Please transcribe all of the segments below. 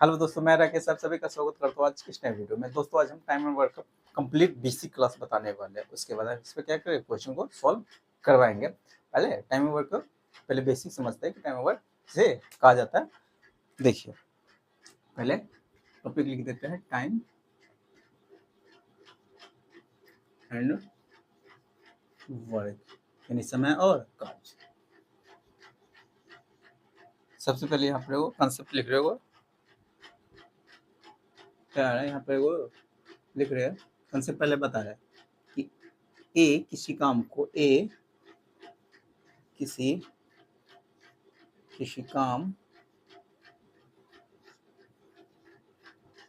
Hello दोस्तों, मैं राकेश आप सभी का स्वागत करता हूँ आज की इस नए वीडियो में। दोस्तों आज हम time and work complete basic class बताने वाले हैं। उसके बाद हम इस पे क्या करेंगे, क्वेश्चन को सॉल्व करवाएंगे। पहले टाइम एंड वर्क पहले बेसिक समझते हैं कि टाइम एंड वर्क से कहा जाता है। देखिए पहले टॉपिक लिख देते हैं, टाइम एंड वर्क यानी समय और कार्य। सबसे पहले यहाँ पे वो कंसेप्ट लिख रहे हो, क्या है यहाँ पे वो लिख रहे हैं कंसेप्ट, पहले बता रहे हैं कि ए किसी काम को किसी काम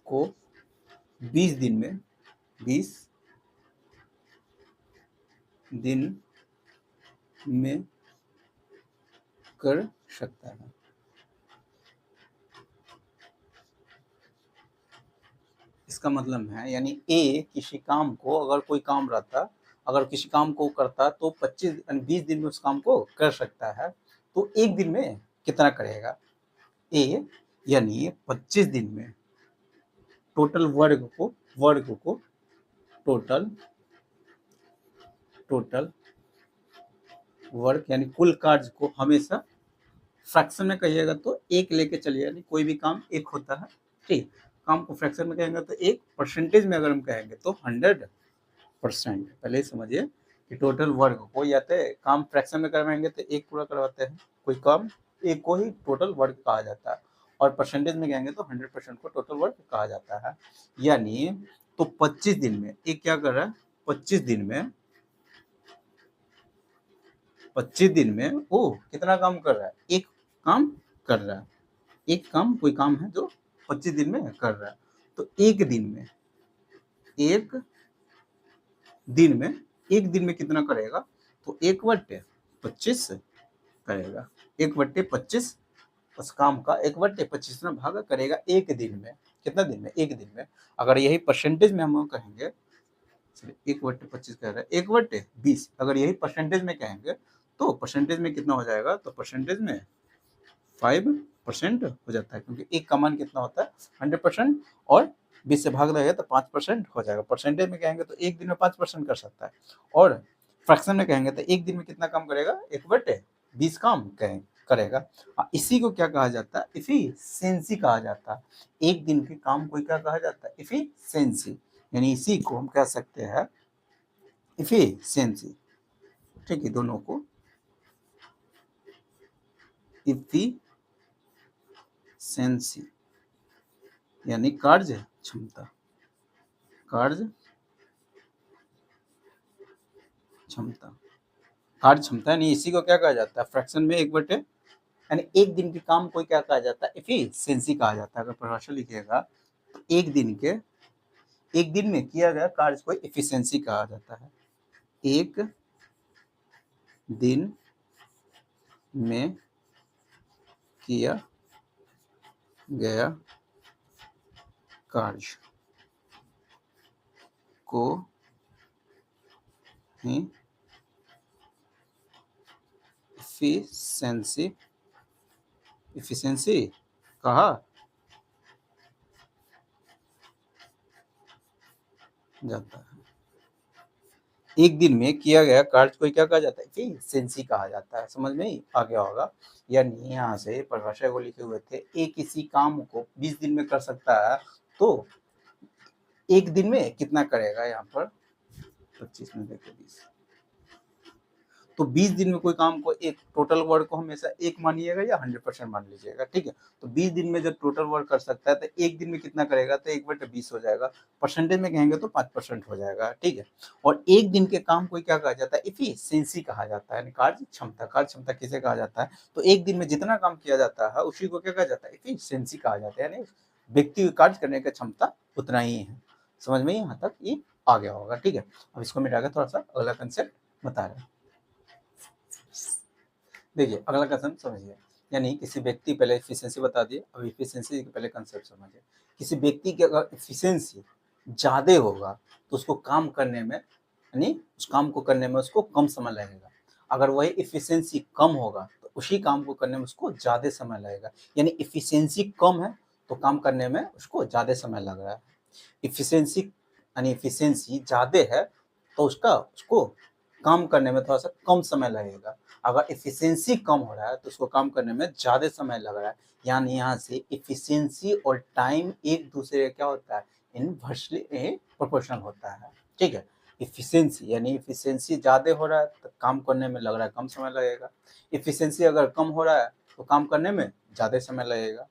को 20 दिन में कर सकता है। इसका मतलब है यानी ए किसी काम को, अगर कोई काम रहता, अगर किसी काम को करता तो 20 दिन में उस काम को कर सकता है, तो एक दिन में कितना करेगा ए, यानी 25 दिन में टोटल वर्ग को टोटल वर्क यानी कुल कार्य को हमेशा फ्रैक्शन में कहिएगा तो एक लेके चलिए, यानी कोई भी काम एक होता है, ठीक। काम को फ्रैक्शन में कहेंगे तो एक, परसेंटेज में अगर हम कहेंगे तो 100%। पहले समझिए कि टोटल वर्क को या तो काम फ्रैक्शन में करवाएंगे तो एक पूरा करवाते हैं, कोई काम एक को ही टोटल वर्क कहा जाता है, और परसेंटेज में कहेंगे तो 100% को टोटल वर्क कहा जाता है। यानी तो 25 दिन में एक क्या कर रहा है, 25 दिन में वो कितना काम कर रहा है, एक काम कर रहा है, एक काम, कोई काम है जो 25 दिन में कर रहा है। तो एक दिन में कितना करेगा, तो 1/25 करेगा, 1/25 उस काम का 1/25 में भाग करेगा एक दिन में। कितना दिन में, एक दिन में। अगर यही परसेंटेज में हम कहेंगे, 1/25 कह रहा है, 1/20 अगर यही परसेंटेज में कहेंगे तो परसेंटेज में कितना हो जाएगा, तो परसेंटेज में 5% हो जाता है, क्योंकि एक का मान कितना होता है 100%, और 20 से भाग देगा तो 5% हो जाएगा। परसेंटेज में कहेंगे तो एक दिन में 5% कर सकता है, और फ्रैक्शन में कहेंगे तो एक दिन में कितना काम करेगा, 1/20 काम करेगा। इसी को क्या कहा जाता है, इफिशिएंसी कहा जाता है। एक दिन के काम को क्या कहा जाता है, इफिशिएंसी, यानी इसी को हम कह सकते हैं इफिशिएंसी, ठीक है। दोनों को इफिशिएंसी यानी कार्य क्षमता यानी इसी को क्या कहा जाता है, फ्रैक्शन में 1/, यानी एक दिन के काम को क्या कहा जाता है, इफिशिएंसी कहा जाता है। अगर परिभाषा लिखिएगा तो एक दिन में किया गया कार्य को इफिशिएंसी कहा जाता है। एक दिन में किया गया कार्य को ही इफिशिएंसी कहा जाता है। एक दिन में किया गया कार्य को क्या कहा जाता है, इफिशिएंसी कहा जाता है। समझ में आ गया होगा। यानी यहाँ से परिभाषा को लिखे हुए थे, एक किसी काम को 20 दिन में कर सकता है, तो एक दिन में कितना करेगा, यहाँ पर 25 में देखो 20, तो 20 दिन में कोई काम को, एक टोटल वर्क को हमेशा एक मानिएगा या 100% मान लीजिएगा, ठीक है। तो 20 दिन में जब टोटल वर्क कर सकता है तो एक दिन में कितना करेगा, तो 1/20 हो जाएगा, परसेंटेज में कहेंगे तो 5% हो जाएगा, ठीक है। और एक दिन के काम को क्या कहा जाता है, इफिशिएंसी कहा जाता है, कार्य क्षमता किसे कहा जाता है, तो एक दिन में जितना काम किया जाता है उसी को क्या कहा जाता है, इफिशिएंसी कहा जाता है, यानी व्यक्ति कार्य करने की क्षमता उतना ही है। समझ में यहाँ तक ये आ गया होगा, ठीक है। अब इसको मिटा के थोड़ा सा अगला कंसेप्ट बता रहे हैं। देखिए अगला कंसेप्ट समझिए, यानी किसी व्यक्ति, पहले एफिशिएंसी बता दिए, अब एफिशिएंसी के पहले कंसेप्ट समझिए। किसी व्यक्ति की अगर एफिशिएंसी ज़्यादा होगा तो उसको काम करने में, यानी उस काम को करने में उसको कम समय लगेगा। अगर वही एफिशिएंसी कम होगा तो उसी काम को करने में उसको ज़्यादा समय लगेगा। यानी एफिशिएंसी कम है तो काम करने में उसको ज़्यादा समय लग रहा है। इफिशिएंसी यानी इफिशिएंसी ज़्यादा है तो उसको काम करने में थोड़ा सा कम समय लगेगा। अगर इफिशिएंसी कम हो रहा है तो उसको काम करने में ज़्यादा समय लग रहा है। यानी यहाँ से इफिशिएंसी और टाइम एक दूसरे का क्या होता है, इनवर्सली प्रोपोर्शनल होता है। ठीक है, इफिशिएंसी यानी इफिशिएंसी ज़्यादा हो रहा है तो काम करने में लग रहा है कम समय लगेगा। इफिशिएंसी अगर कम हो रहा है तो काम करने में ज़्यादा समय लगेगा।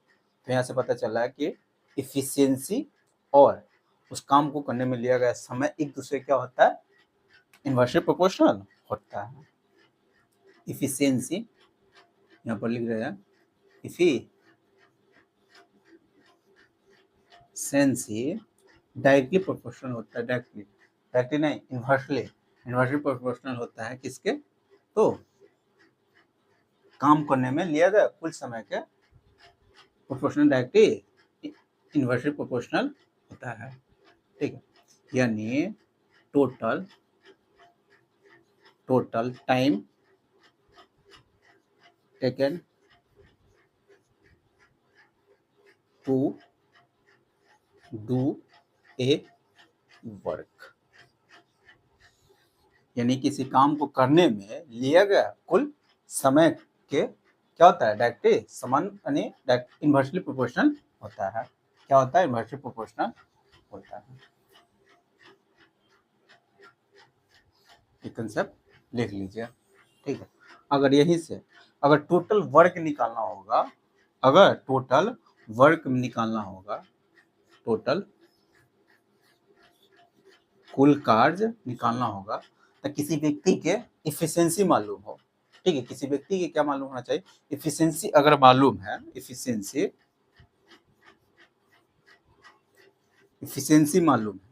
तो यहाँ से पता चल रहा है कि इफिशिएंसी और उस काम को करने में लिया गया समय एक दूसरे क्या होता है, इनवर्सली प्रोपोर्शनल होता है। इफिशिएंसी यहाँ पर लिख रहे हैं, इफिशिएंसी डायरेक्टली प्रोपोर्शनल होता है, डायरेक्टली नहीं, इनवर्सली प्रोपोर्शनल होता है किसके, तो काम करने में लिया गया कुल समय के प्रोपोर्शनल, डायरेक्टली इनवर्सली प्रोपोर्शनल होता है। ठीक है, यानी total time taken to do a work, यानी किसी काम को करने में लिया गया कुल समय के क्या होता है, डायरेक्टली समान यानी इनवर्सली प्रोपोर्शनल होता है। क्या होता है, इनवर्सली प्रोपोर्शनल होता है। ये कंसेप्ट लिख लीजिए। ठीक है, अगर यहीं से अगर टोटल वर्क निकालना होगा, टोटल कुल कार्य निकालना होगा तो किसी व्यक्ति के इफिशिएंसी मालूम हो। ठीक है, किसी व्यक्ति के क्या मालूम होना चाहिए, इफिशिएंसी अगर मालूम है, इफिशिएंसी मालूम है,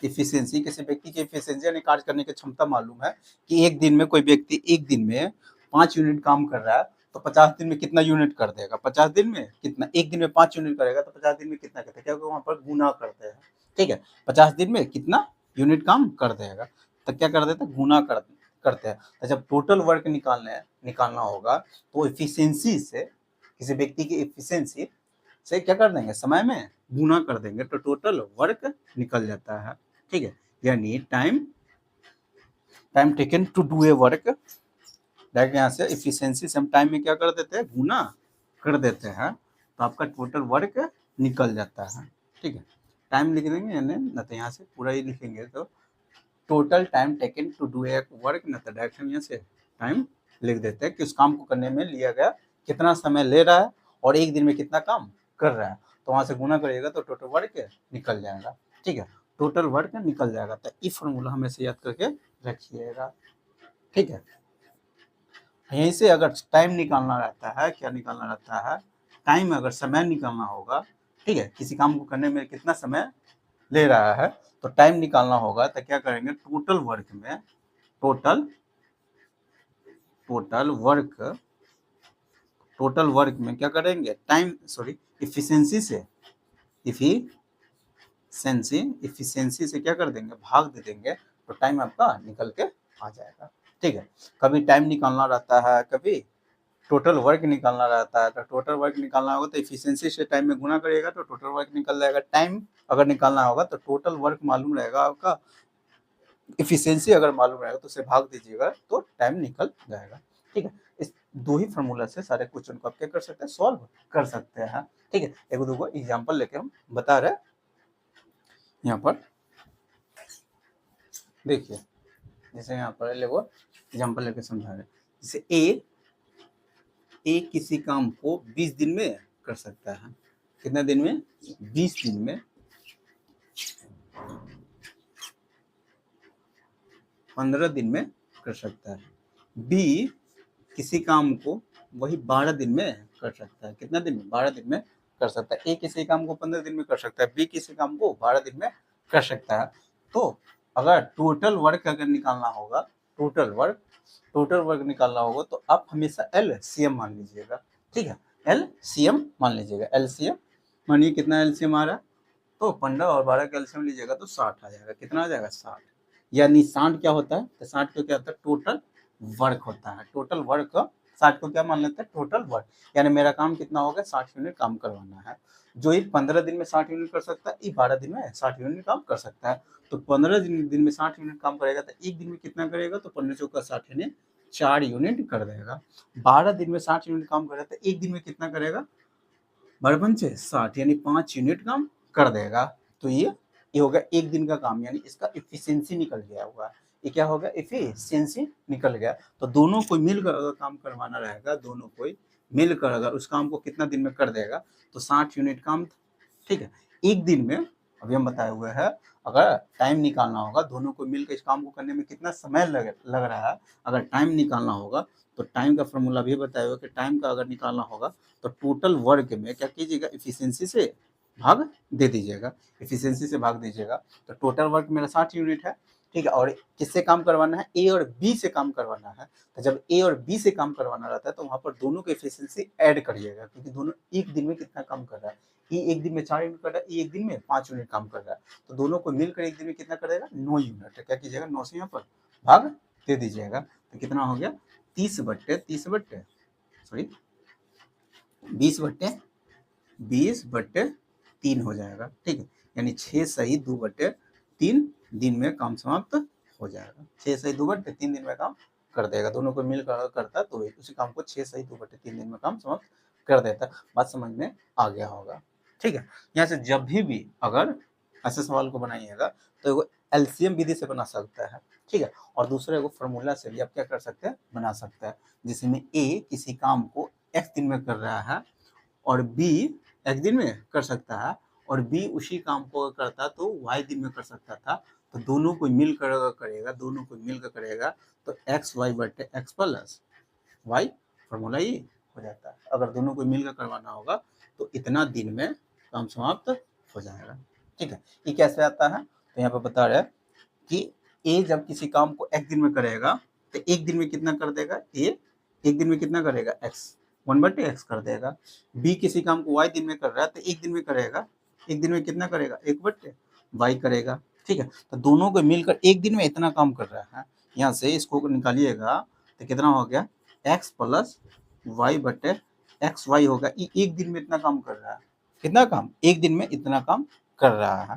इफिशिएंसी किसी व्यक्ति की इफिशिएंसी यानी कार्य करने की क्षमता मालूम है कि एक दिन में कोई व्यक्ति एक दिन में 5 यूनिट काम कर रहा है तो 50 दिन में कितना यूनिट कर देगा, 50 दिन में कितना, एक दिन में 5 यूनिट करेगा तो 50 दिन में कितना करता है, क्योंकि वहां पर गुना करते हैं। ठीक है, 50 दिन में कितना यूनिट काम कर देगा तो क्या कर देते हैं, गुना करते हैं। तो जब टोटल वर्क निकालना होगा तो इफिशिएंसी से, किसी व्यक्ति की इफिशिएंसी से क्या कर देंगे, समय में गुना कर देंगे तो टोटल वर्क निकल जाता है। ठीक है, यानी time taken to do a work, direct यहाँ से इफिशिएंसी से हम टाइम में क्या कर देते हैं, गुना कर देते हैं तो आपका टोटल वर्क निकल जाता है। ठीक है, टाइम लिख देंगे यानी न तो यहाँ से पूरा ही लिखेंगे तो total time taken to do a work, न तो डायरेक्ट हम यहाँ से टाइम लिख देते हैं कि उस काम को करने में लिया गया कितना समय ले रहा है और एक दिन में कितना काम कर रहा है, तो वहां से गुना करिएगा तो टोटल वर्क निकल जाएगा। ठीक है, टोटल वर्क निकल जाएगा। तो ये फॉर्मूला हमेशा याद करके रखिएगा। ठीक है, यहीं से अगर टाइम निकालना रहता है, क्या निकालना रहता है, टाइम अगर समय निकालना होगा, ठीक है, किसी काम को करने में कितना समय ले रहा है तो टाइम निकालना होगा तो क्या करेंगे, टोटल वर्क में क्या करेंगे, इफिशिएंसी से क्या कर देंगे, भाग दे देंगे तो टाइम आपका निकल के आ जाएगा। ठीक है, कभी टाइम निकालना रहता है, कभी टोटल वर्क निकालना रहता है। तो टोटल वर्क निकालना होगा तो इफिशिएंसी से टाइम में गुना करिएगा तो टोटल वर्क निकल जाएगा। टाइम अगर निकालना होगा तो टोटल वर्क मालूम रहेगा आपका, इफिशिएंसी अगर मालूम रहेगा तो उसे भाग दीजिएगा तो टाइम निकल जाएगा। ठीक है, इस दो ही फॉर्मूला से सारे क्वेश्चन को आप क्या कर सकते हैं, सॉल्व कर सकते हैं। ठीक है, एक दो एग्जाम्पल लेके हम बता रहे हैं। यहाँ पर देखिए, जैसे यहाँ पर एग्जाम्पल लेके समझा रहे, जैसे ए किसी काम को 20 दिन में कर सकता है। कितने दिन में, 20 दिन में, 15 दिन में कर सकता है। बी किसी काम को वही 12 दिन में कर सकता है। कितना दिन में, 12 दिन में कर सकता है। ए किसी काम को 15 दिन में कर सकता है, बी किसी काम को 12 दिन में कर सकता है। तो अगर टोटल वर्क अगर निकालना होगा, टोटल वर्क निकालना होगा तो आप हमेशा एलसीएम मान लीजिएगा। ठीक है, एलसीएम मान लीजिएगा। एलसीएम मानिए कितना एलसीएम आ रहा है, तो 15 और 12 का एलसीएम लीजिएगा तो 60 आ जाएगा। कितना आ जाएगा, 60। यानी 60 क्या होता है, तो 60 क्या होता है, टोटल वर्क होता है। टोटल वर्क 60 को क्या मान लेते हैं, टोटल वर्क, यानी मेरा काम कितना होगा, 60 यूनिट काम करवाना है। जो ये 15 दिन में 60 यूनिट कर सकता है, ये 12 दिन में 60 यूनिट काम कर सकता है। तो 15 दिन में 60 यूनिट काम करेगा तो एक दिन में कितना करेगा, तो 15 चौका 60 यानी 4 यूनिट कर देगा। 12 दिन में 60 यूनिट काम करेगा तो एक दिन में कितना करेगा, 12 पंचे 60 यानी 5 यूनिट काम कर देगा। तो ये होगा एक दिन का काम, यानी इसका इफिशियंसी निकल गया होगा। ये क्या होगा, इफिशियंसी निकल गया। तो दोनों को मिलकर अगर काम करवाना रहेगा, दोनों को मिलकर अगर उस काम को कितना दिन में कर देगा, तो 60 यूनिट काम, ठीक है। एक दिन में अभी हम बताए हुए हैं, अगर टाइम निकालना होगा, दोनों को मिलकर इस काम को करने में कितना समय लग रहा है, अगर टाइम निकालना होगा तो टाइम का फॉर्मूला भी बताया हुआ कि टाइम का अगर निकालना होगा तो टोटल वर्क में क्या कीजिएगा, इफिशियंसी से भाग दे दीजिएगा, इफिशियंसी से भाग दीजिएगा। तो टोटल वर्क मेरा 60 यूनिट है, ठीक है। और किससे काम करवाना है, ए और बी से काम करवाना है। तो जब ए और बी से काम करवाना रहता है तो वहां पर दोनों की एफिशिएंसी ऐड करिएगा, क्योंकि दोनों एक दिन में कितना काम कर रहा है, ये एक दिन में 4 यूनिट कर रहा है, ये एक दिन में 5 यूनिट काम कर रहा है। तो दोनों को मिलकर एक दिन में कितना करेगा, 9 यूनिट। क्या कीजिएगा, 9 से यहाँ पर भाग दे दीजिएगा। तो कितना हो गया, 30 बट्टे 20/3 हो जाएगा, ठीक है। यानी 6 सही 2/3 दिन में काम समाप्त हो जाएगा। 6 सही 2/3 दिन में काम कर देगा। दोनों को मिलकर करता तो उसी काम को 6 सही 2/3 दिन में काम समाप्त कर देता। बात समझ में आ गया होगा, ठीक है। यहाँ से जब भी अगर ऐसे सवाल को बनाइएगा तो वो एलसीएम विधि से बना सकता है, ठीक है। और दूसरे को फॉर्मूला से भी आप क्या कर सकते हैं, बना सकते हैं। जिसमें ए किसी काम को x दिन में कर रहा है और बी एक दिन में कर सकता है, और बी उसी काम को करता तो y दिन में कर सकता था। तो दोनों को मिलकर करेगा तो x प्लस y, फॉर्मूला ये हो जाता है। अगर दोनों को मिलकर करवाना होगा तो इतना दिन में काम समाप्त हो जाएगा, ठीक है। ये कैसे आता है, तो यहाँ पर बता रहे हैं कि ए जब किसी काम को एक दिन में करेगा तो एक दिन में कितना कर देगा, ए एक दिन में कितना करेगा, x 1/x कर देगा। बी किसी काम को y दिन में कर रहा है तो एक दिन में करेगा, एक दिन में कितना करेगा, 1/y करेगा, ठीक है। तो दोनों को मिलकर एक दिन में इतना काम कर रहा है। यहाँ से इसको निकालिएगा तो कितना हो गया, x प्लस y/xy होगा। ये एक दिन में इतना काम कर रहा है, कितना काम, एक दिन में इतना काम कर रहा है,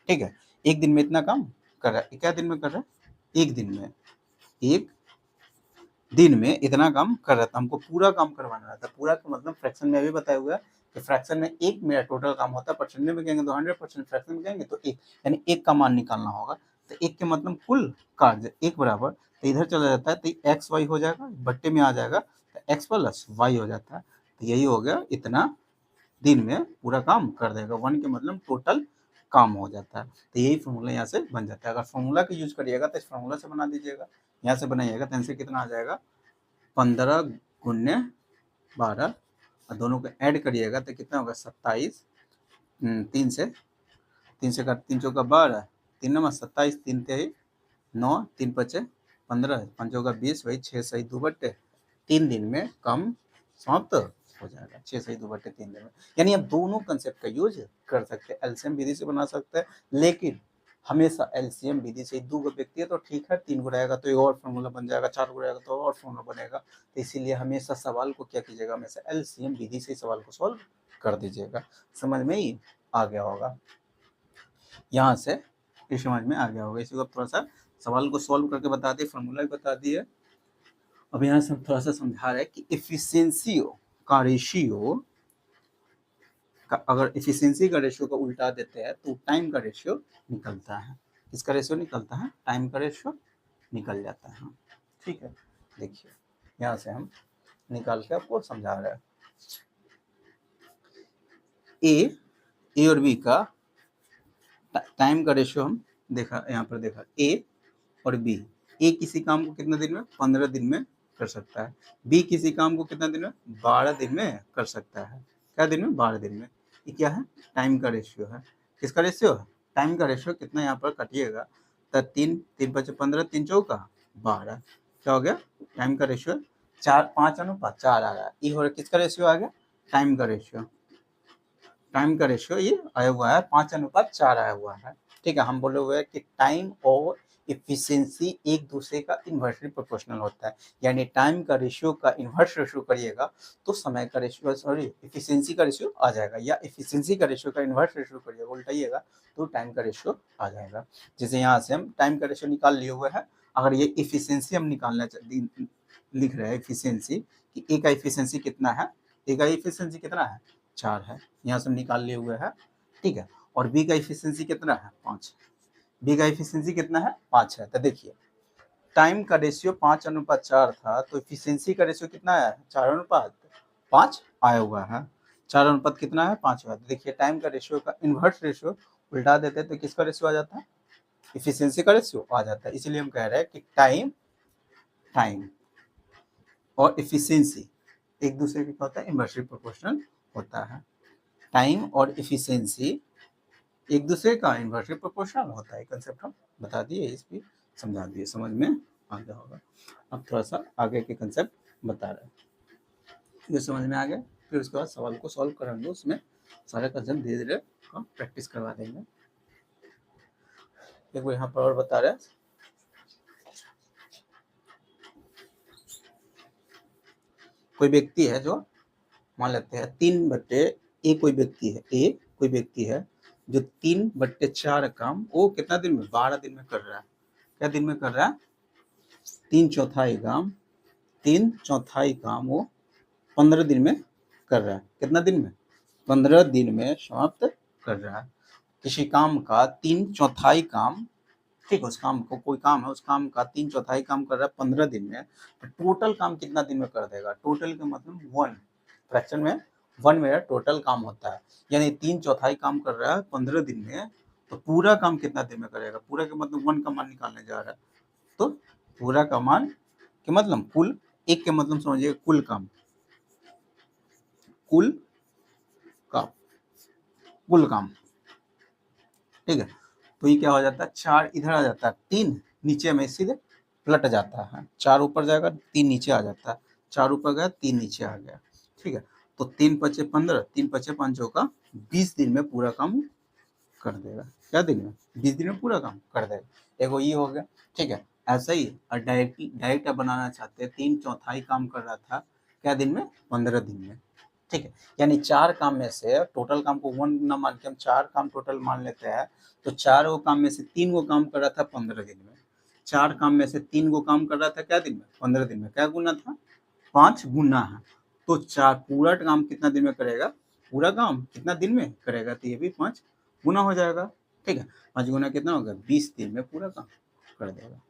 ठीक है। एक दिन में इतना काम कर रहा है, क्या दिन में कर रहा है, एक दिन में इतना काम कर रहा था। हमको पूरा काम करवाना रहता है। पूरा का मतलब फ्रैक्शन में अभी बताया हुआ है कि फ्रैक्शन में एक मेरा टोटल काम होता है, परसेंट में कहेंगे तो 100%, फ्रैक्शन में कहेंगे तो एक, यानी एक का मान निकालना होगा। तो एक के मतलब कुल कार्य एक बराबर, तो इधर चला जाता है तो एक्स वाई हो जाएगा, बट्टे में आ जाएगा तो एक्स प्लस वाई हो जाता है। तो यही हो गया, इतना दिन में पूरा काम कर देगा। 1 के मतलब टोटल काम हो जाता है। तो यही फॉर्मूला यहाँ से बन जाता है। अगर फॉर्मूला का यूज करिएगा तो इस फॉर्मूला से बना दीजिएगा, यहाँ से बनाइएगा तो इनसे कितना आ जाएगा, 15 गुने 12, और दोनों को ऐड करिएगा तो कितना होगा, 27, 3 से काट, 3 चौका 12, 3 नंबर 27, 3 तेई 9, 3 पचे 15, 5 चौका 20, वही 6 सही 2/3 दिन में काम समाप्त हो जाएगा। 6 सही 2/3 दिन में, यानी आप दोनों कंसेप्ट का यूज कर सकते हैं। एलसीएम विधि से बना सकते हैं, लेकिन हमेशा एलसीएम विधि से 2 व्यक्ति है तो ठीक है, 3 को रहेगा तो एक और फॉर्मूला बन जाएगा, 4 को रहेगा तो और फॉर्मूला बनेगा। तो इसीलिए हमेशा सवाल को क्या कीजिएगा, हमेशा एलसीएम विधि से सवाल को सॉल्व कर दीजिएगा। समझ में ही आ गया होगा, यहाँ से ये समझ में आ गया होगा। इसी को थोड़ा सा सवाल को सॉल्व करके बता दिए, फॉर्मूला भी बता दिए। अब यहाँ से थोड़ा सा समझा रहे हैं कि एफिशिएंसी का रेशियो का, अगर एफिशिएंसी का रेशियो को उल्टा देते हैं तो टाइम का रेशियो निकलता है। किसका रेशियो निकलता है, टाइम का रेशियो निकल जाता है, ठीक है। देखिए यहाँ से हम निकाल के आपको समझा रहे हैं। ए और बी का टाइम का रेशियो हम देखा, यहाँ पर देखा ए और बी। ए किसी काम को कितना दिन में, 15 दिन में कर सकता है। बी किसी काम को कितना दिन में, 12 दिन में कर सकता है। क्या दिन में, 12 दिन में। ये क्या है, टाइम का रेशियो है। किसका रेशियो है, टाइम का रेशियो। कितना यहाँ पर कटिएगा तो 3, 3 5 15, 3 चौका 12, क्या हो गया, टाइम का रेशियो 4, 5:4 आ रहा है। ये हो रहा, किसका रेशियो आ गया, टाइम का रेशियो। टाइम का रेशियो ये आया हुआ है 5:4 आया हुआ है, ठीक है। हम बोले हुए हैं कि टाइम और इफिशियंसी एक दूसरे का इन्वर्सली प्रोपोर्शनल होता है, यानी टाइम का रेशियो का इन्वर्स रेशियो करिएगा तो समय का रेशियो, सॉरी इफिशियंसी का रेशियो आ जाएगा, या इफिशियंसी का रेशियो का इन्वर्स रेशियो करिएगा, उल्टाइएगा तो टाइम का रेशियो आ जाएगा। जैसे यहाँ से हम टाइम का रेशियो निकाल लिए हुए हैं, अगर ये इफिशियंसी हम निकालना लिख रहे हैं इफिशियंसी कि ए का इफिशियंसी कितना है, ए का इफिशियंसी कितना है 4 है, यहाँ से हम निकाल लिए हुए हैं, ठीक है। और बी का इफिशियंसी कितना है 5, बी का इफिशियंसी कितना है 5 है। तो देखिए टाइम का रेशियो 5:4 था, तो इफिशियंसी का रेशियो कितना है 4:5 आया हुआ है, 4 कितना है 5 हुआ है। तो देखिए टाइम का रेशियो का इन्वर्स रेशियो उल्टा देते तो किसका रेशियो आ जाता है, इफिशियंसी का रेशियो आ जाता है। इसलिए हम कह रहे हैं कि टाइम और इफिशियंसी एक दूसरे के क्या होता है, इन्वर्सली प्रोपोर्शनल होता है। टाइम और इफिशियंसी एक दूसरे का इन्वर्सली प्रोपोर्शनल होता है, कंसेप्ट हम बता दिए, इस भी समझा दिए, समझ में आ गया होगा। अब थोड़ा सा आगे के कंसेप्ट बता रहे हैं, ये समझ में आ गया, फिर उसके बाद सवाल को सॉल्व करेंगे, उसमें सारे कंसेप्ट धीरे धीरे हम प्रैक्टिस करवा देंगे। देखो यहाँ पर और बता रहे हैं, कोई व्यक्ति है जो मान लेते हैं 3/, ए कोई व्यक्ति है जो 3/4 काम वो कितना दिन में 12 दिन में कर रहा है। क्या दिन में कर रहा है, 3/4 काम वो 15 दिन में कर रहा है। कितना दिन में, 15 दिन में समाप्त कर रहा है। किसी काम का 3/4 काम, ठीक है, उस काम को कोई काम है, उस काम का 3/4 काम कर रहा है 15 दिन में, तो टोटल काम कितना दिन में कर देगा। टोटल का मतलब 1 फ्रैक्शन में 1 मेरा टोटल काम होता है, यानी 3/4 काम कर रहा है 15 दिन में, तो पूरा काम कितना दिन में करेगा। पूरा का मतलब 1 का मान निकालने जा रहा है, तो पूरा का मान के मतलब कुल, एक के मतलब समझिएगा कुल काम, कुल काम, ठीक है। तो ये क्या हो जाता है, 4 इधर आ जाता है, 3 नीचे में सीधे पलट जाता है, 4 ऊपर जाएगा 3 नीचे आ जाता है, 4 ऊपर गया 3 नीचे आ गया, ठीक है। तो 3×5 = 15, 3×5 = 5 होगा, 20 दिन में पूरा काम कर देगा। क्या दिन में, 20 दिन में पूरा काम कर देगा। एगो ये हो गया, ठीक है। ऐसा ही और डायरेक्ट बनाना चाहते हैं, 3/4 काम कर रहा था क्या दिन में, 15 दिन में, ठीक है। यानी 4 काम में से टोटल काम को 1 ना मान के हम 4 काम टोटल मान लेते हैं, तो 4 गो काम में से 3 गो काम कर रहा था 15 दिन में, 4 काम में से 3 गो काम कर रहा था क्या दिन में, 15 दिन में। क्या गुना था, 5 गुना है, तो 4 पूरा काम कितना दिन में करेगा, पूरा काम कितना दिन में करेगा, तो ये भी 5 गुना हो जाएगा, ठीक है। 5 गुना कितना होगा, 20 दिन में पूरा काम कर देगा।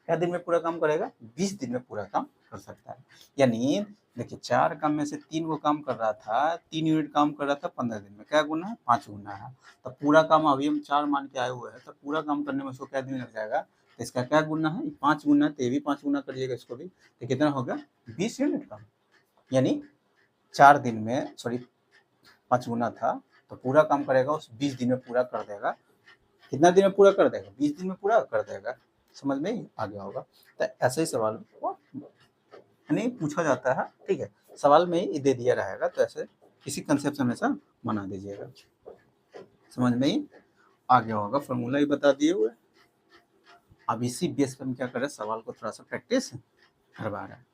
क्या दिन में पूरा काम करेगा, 20 दिन में पूरा काम कर सकता है। यानी देखिए 4 काम में से 3 गो काम कर रहा था, 3 यूनिट काम कर रहा था 15 दिन में, क्या गुना है, 5 गुना है। तो पूरा काम अभी हम 4 मान के आए हुए हैं, तो पूरा काम करने में उसको क्या दिन लग जाएगा, तो इसका क्या गुना है, 5 गुना है, तो ये भी 5 गुना करिएगा इसको भी, तो कितना होगा 20 यूनिट काम। यानी 4 दिन में, सॉरी 5 गुना था, तो पूरा काम करेगा उस 20 दिन में पूरा कर देगा। कितना दिन में पूरा कर देगा, 20 दिन में पूरा कर देगा। समझ में आ गया होगा। तो ऐसे ही सवाल नहीं पूछा जाता है, ठीक है, सवाल में ही दे दिया रहेगा, तो ऐसे इसी कंसेप्ट से हमेशा बना दीजिएगा। समझ में ही आ गया होगा, फॉर्मूला ही बता दिए हुए। अब इसी बेस पर हम क्या कर रहे हैं, सवाल को थोड़ा सा प्रैक्टिस करवा रहे हैं,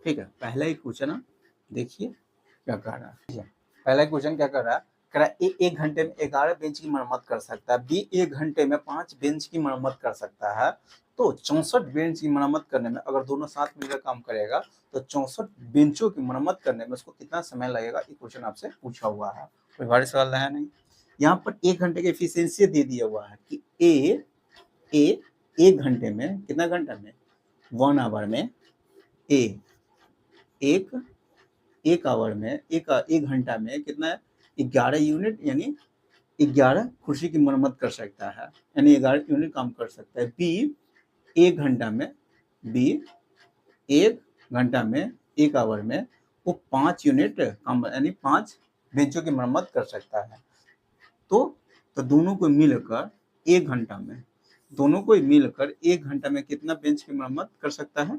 ठीक है। पहला ही क्वेश्चन देखिए क्या कर रहा है, ठीक है। पहला क्वेश्चन क्या कर रहा है, कह रहा है ए 1 घंटे में 11 बेंच की मरम्मत कर सकता है, बी 1 घंटे में 5 बेंच की मरम्मत कर सकता है, तो 64 बेंच की मरम्मत करने में अगर दोनों साथ मिलकर काम करेगा तो 64 बेंचों की मरम्मत करने में उसको कितना समय लगेगा। ये क्वेश्चन आपसे पूछा हुआ है, कोई भारी सवाल है नहीं। यहाँ पर 1 घंटे की एफिशिएंसी दे दिया हुआ है कि ए 1 घंटे में, कितना घंटा में, 1 आवर में, ए एक आवर में, एक घंटा में कितना है, 11 यूनिट, यानी 11 कुर्सी की मरम्मत कर सकता है, यानी 11 यूनिट काम कर सकता है। बी 1 घंटा में, बी 1 घंटा में, 1 आवर में वो 5 यूनिट काम, यानी 5 बेंचों की मरम्मत कर सकता है। तो दोनों को मिलकर 1 घंटा में, दोनों को मिलकर 1 घंटा में कितना बेंच की मरम्मत कर सकता है,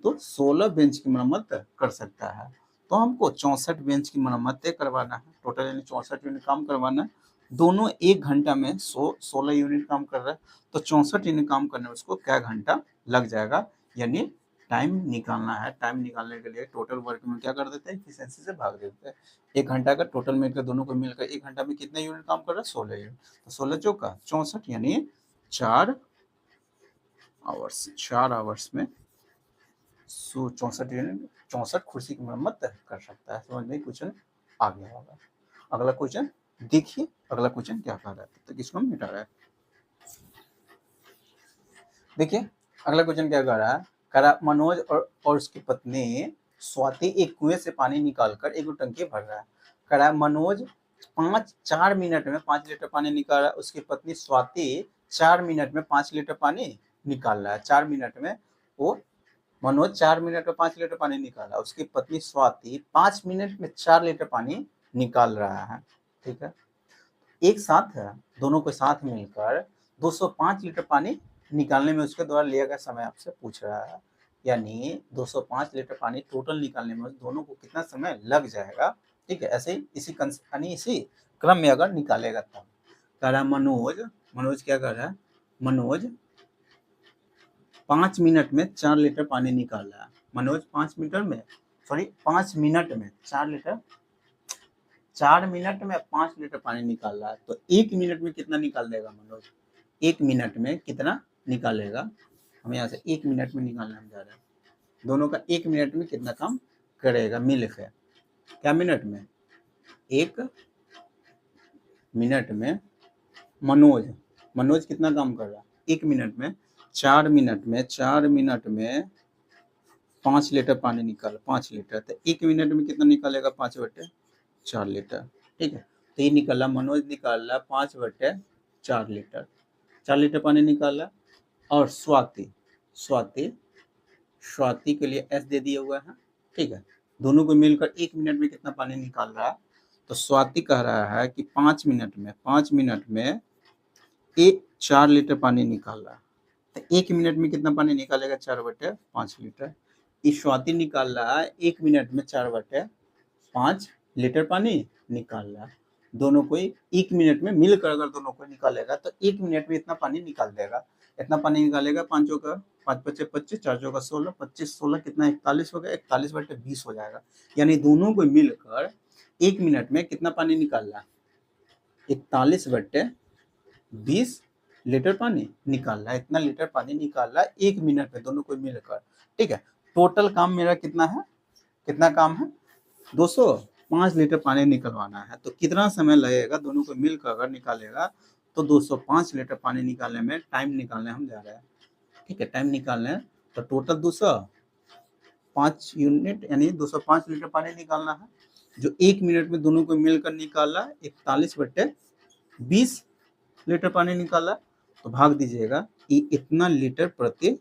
तो 16 बेंच की मरम्मत कर सकता है। तो हमको 64 बेंच की मरम्मत करवाना है टोटल, यानी 64 यूनिट काम करवाना है, दोनों 1 घंटा में 16 यूनिट काम कर रहा है, तो 64 यूनिट काम करने में उसको क्या घंटा लग जाएगा, यानी टाइम निकालना है। टाइम निकालने के लिए टोटल वर्क में क्या कर देते हैं, एफिशिएंसी से भाग देते हैं। 1 घंटा का टोटल मिलकर दोनों को मिलकर 1 घंटा में कितने यूनिट काम कर रहा है, 16 यूनिट। तो 16 चौका 64 यानी 4 आवर्स, 4 आवर्स में 64 यूनिट 64 कुर्सी की मरम्मत कर सकता है। समझ में क्वेश्चन आ गया होगा। अगला क्वेश्चन देखिए, अगला क्वेश्चन क्या कह रहा है, तो किसको मिटा रहा है। देखिए अगला क्वेश्चन क्या कह रहा है, कह रहा मनोज और उसकी पत्नी स्वाति एक कुएं से पानी निकालकर एक टंकी भर रहा है। कह रहा है मनोज 4 मिनट में 5 लीटर पानी निकाल रहा है, उसकी पत्नी स्वाति 4 मिनट में 5 लीटर पानी निकाल रहा है। 4 मिनट में वो मनोज 4 मिनट में 5 लीटर पानी निकाल रहा है, उसकी पत्नी स्वाति 5 मिनट में 4 लीटर पानी निकाल रहा है। ठीक है, एक साथ है, दोनों को साथ मिलकर 205 लीटर पानी निकालने में उसके द्वारा लिया गया समय आपसे पूछ रहा है। यानी 205 लीटर पानी टोटल निकालने में दोनों को कितना समय लग जाएगा। ठीक है, ऐसे ही इसी क्रम में अगर निकालेगा तब। कह रहा मनोज क्या कर रहा है, मनोज 5 मिनट में 4 लीटर पानी निकाल रहा है। मनोज 5 मिनट में 4 लीटर 4 मिनट में 5 लीटर पानी निकाल रहा है, तो 1 मिनट में कितना निकाल देगा मनोज, 1 मिनट में कितना निकालेगा। हम यहाँ से 1 मिनट में निकालने हम जा रहे हैं, दोनों का 1 मिनट में कितना काम करेगा मिल के, क्या मिनट में, 1 मिनट में मनोज कितना काम कर रहा है, 1 मिनट में 4 मिनट में 5 लीटर पानी निकाल, 5 लीटर, तो 1 मिनट में कितना निकालेगा, 5/4 लीटर। ठीक है, तो ये निकाला, मनोज निकाला 5/4 लीटर, 4 लीटर पानी निकाला। और स्वाति के लिए एस दे दिया हुआ है। ठीक है, दोनों को मिलकर 1 मिनट में कितना पानी निकाल रहा है, तो स्वाति कह रहा है कि 5 मिनट में 4 लीटर पानी निकाल रहा है, तो 1 मिनट में कितना पानी निकालेगा, 4/5 लीटर। इस स्वाति निकाल रहा है 1 मिनट में 4/5 लीटर पानी निकाल रहा है। दोनों को 1 मिनट में मिलकर अगर दोनों को निकालेगा तो 1 मिनट में इतना पानी निकाल देगा। इतना पानी निकालेगा, 5 चौका 5 पच्चे 25, 4 चौका 16, 25 16 कितना 41 हो गया, 41/20 हो जाएगा। यानी दोनों को मिलकर 1 मिनट में कितना पानी निकाल रहा है, 41/20 लीटर पानी निकाल रहा है। इतना लीटर पानी निकाल रहा है 1 मिनट में दोनों को मिलकर। ठीक है, टोटल काम मेरा कितना है, कितना काम है, 205 लीटर पानी निकलवाना है। तो कितना समय लगेगा, दोनों को मिलकर अगर निकालेगा तो 205 लीटर पानी निकालने में टाइम निकालने हम जा रहे हैं। ठीक है, टाइम निकालने तो टोटल 205 यूनिट यानी 205 लीटर पानी निकालना है, जो 1 मिनट में दोनों को मिलकर निकाला 41/20 लीटर पानी निकाला। तो भाग दीजिएगा कि इतना लीटर प्रति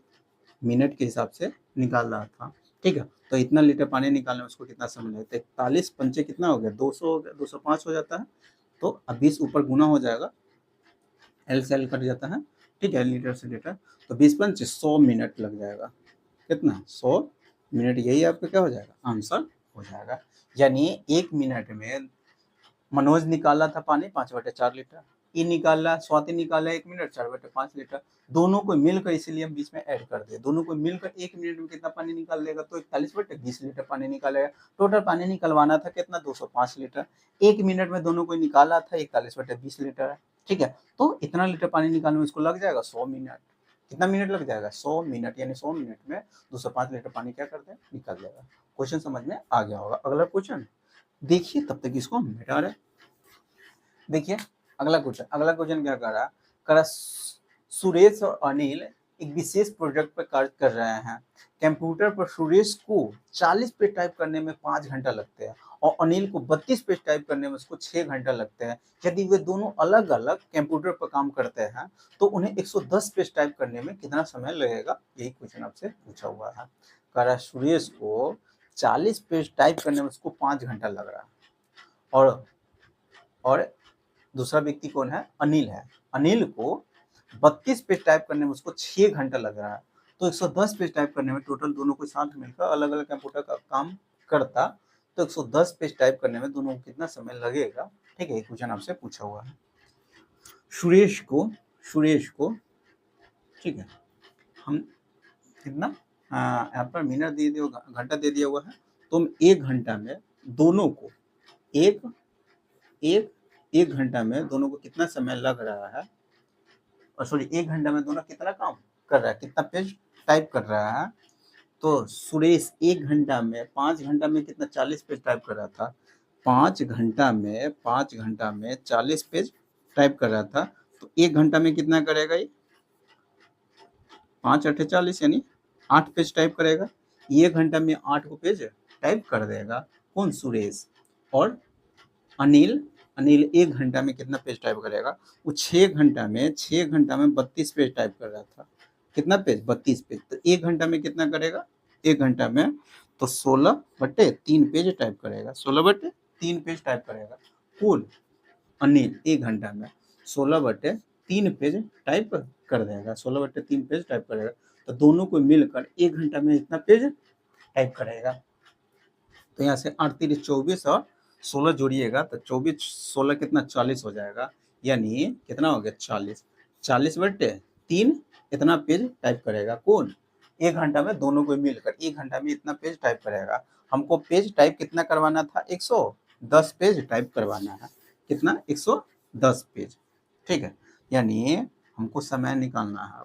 मिनट के हिसाब से निकाल रहा था। ठीक है, तो इतना लीटर पानी निकालने में उसको कितना समय लगता है, 41 पंचे कितना हो गया, 200 हो गया, 205 हो जाता है। तो अब 20 ऊपर गुना हो जाएगा, एल से एल कट जाता है। ठीक है, लीटर से लीटर, तो 20 पंचे 100 मिनट लग जाएगा। कितना, 100 मिनट, यही आपका क्या हो जाएगा, आंसर हो जाएगा। यानी 1 मिनट में मनोज निकाला था पानी 5/4 लीटर, ये निकाला स्वाति निकाला 1 मिनट 4/5 लीटर। दोनों को मिलकर, इसीलिए हम बीच में ऐड कर दिए, दोनों को मिलकर 1 मिनट में कितना पानी निकाल देगा, तो 41/20 लीटर पानी निकालेगा। टोटल पानी निकलवाना था कितना, 205 लीटर। 1 मिनट में दोनों को निकाला था 41/20 लीटर है। ठीक है, तो इतना लीटर पानी निकालने में उसको लग जाएगा 100 मिनट। कितना मिनट लग जाएगा, 100 मिनट, यानी 100 मिनट में 205 लीटर पानी क्या करते हैं, निकाल देगा। क्वेश्चन समझ में आ गया होगा। अगला क्वेश्चन देखिए, तब तक इसको मिटा रहे। देखिए अगला क्वेश्चन क्या कर रहा, सुरेश और अनिल एक विशेष प्रोजेक्ट पर कार्य कर रहे हैं। कंप्यूटर पर सुरेश को 40 पेज टाइप करने में 5 घंटा लगते हैं और अनिल को 32 पेज टाइप करने में उसको 6 घंटा लगते हैं। यदि वे दोनों अलग अलग कंप्यूटर पर काम करते हैं तो उन्हें 110 पेज टाइप करने में कितना समय लगेगा, यही क्वेश्चन आपसे पूछा हुआ है। कह रहा सुरेश को 40 पेज टाइप करने में उसको 5 घंटा लग रहा है और दूसरा व्यक्ति कौन है, अनिल है। अनिल को 32 पेज टाइप करने में उसको 6 घंटा लग रहा है। तो 110 पेज टाइप करने में टोटल दोनों को साथ मिलकर अलग अलग कंप्यूटर का काम करता, तो 110 पेज टाइप करने में दोनों को कितना समय लगेगा। ठीक है, क्वेश्चन आपसे पूछा हुआ है। सुरेश को ठीक है, हम कितना यहाँ पर मिनट दे दिया, घंटा दे दिया हुआ है, तो हम 1 घंटा में दोनों को एक एक एक घंटा में दोनों को कितना समय लग रहा है, और सॉरी 1 घंटा में दोनों कितना काम कर रहा है, कितना पेज टाइप कर रहा है। तो सुरेश 1 घंटा में 5 घंटा में कितना 40 पेज टाइप कर रहा था, 5 घंटा में 40 पेज टाइप कर रहा था। तो 1 घंटा में कितना करेगा ये, 5 8 40 यानी 8 पेज टाइप करेगा। 1 घंटा में 8 को पेज टाइप कर देगा कौन, सुरेश। और अनिल 1 घंटा में कितना पेज टाइप करेगा, वो 6 घंटा में 32 पेज टाइप कर रहा था। कितना पेज, 32 पेज। तो 1 घंटा में कितना करेगा, 1 घंटा में तो 16/3 पेज टाइप करेगा, 16/3 पेज टाइप करेगा। कुल अनिल 1 घंटा में 16/3 पेज टाइप कर देगा, 16/3 पेज टाइप करेगा। तो दोनों को मिलकर 1 घंटा में इतना पेज टाइप करेगा। तो यहाँ से 8 3 24 और 16 जोड़िएगा तो 24 16 कितना 40 हो जाएगा, यानी कितना हो गया 40। 40/3 इतना पेज टाइप करेगा कौन, 1 घंटा में दोनों को मिलकर 1 घंटा में इतना पेज टाइप करेगा। हमको पेज टाइप कितना करवाना था, 110 पेज टाइप करवाना है। कितना, 110 पेज। ठीक है, यानी हमको समय निकालना है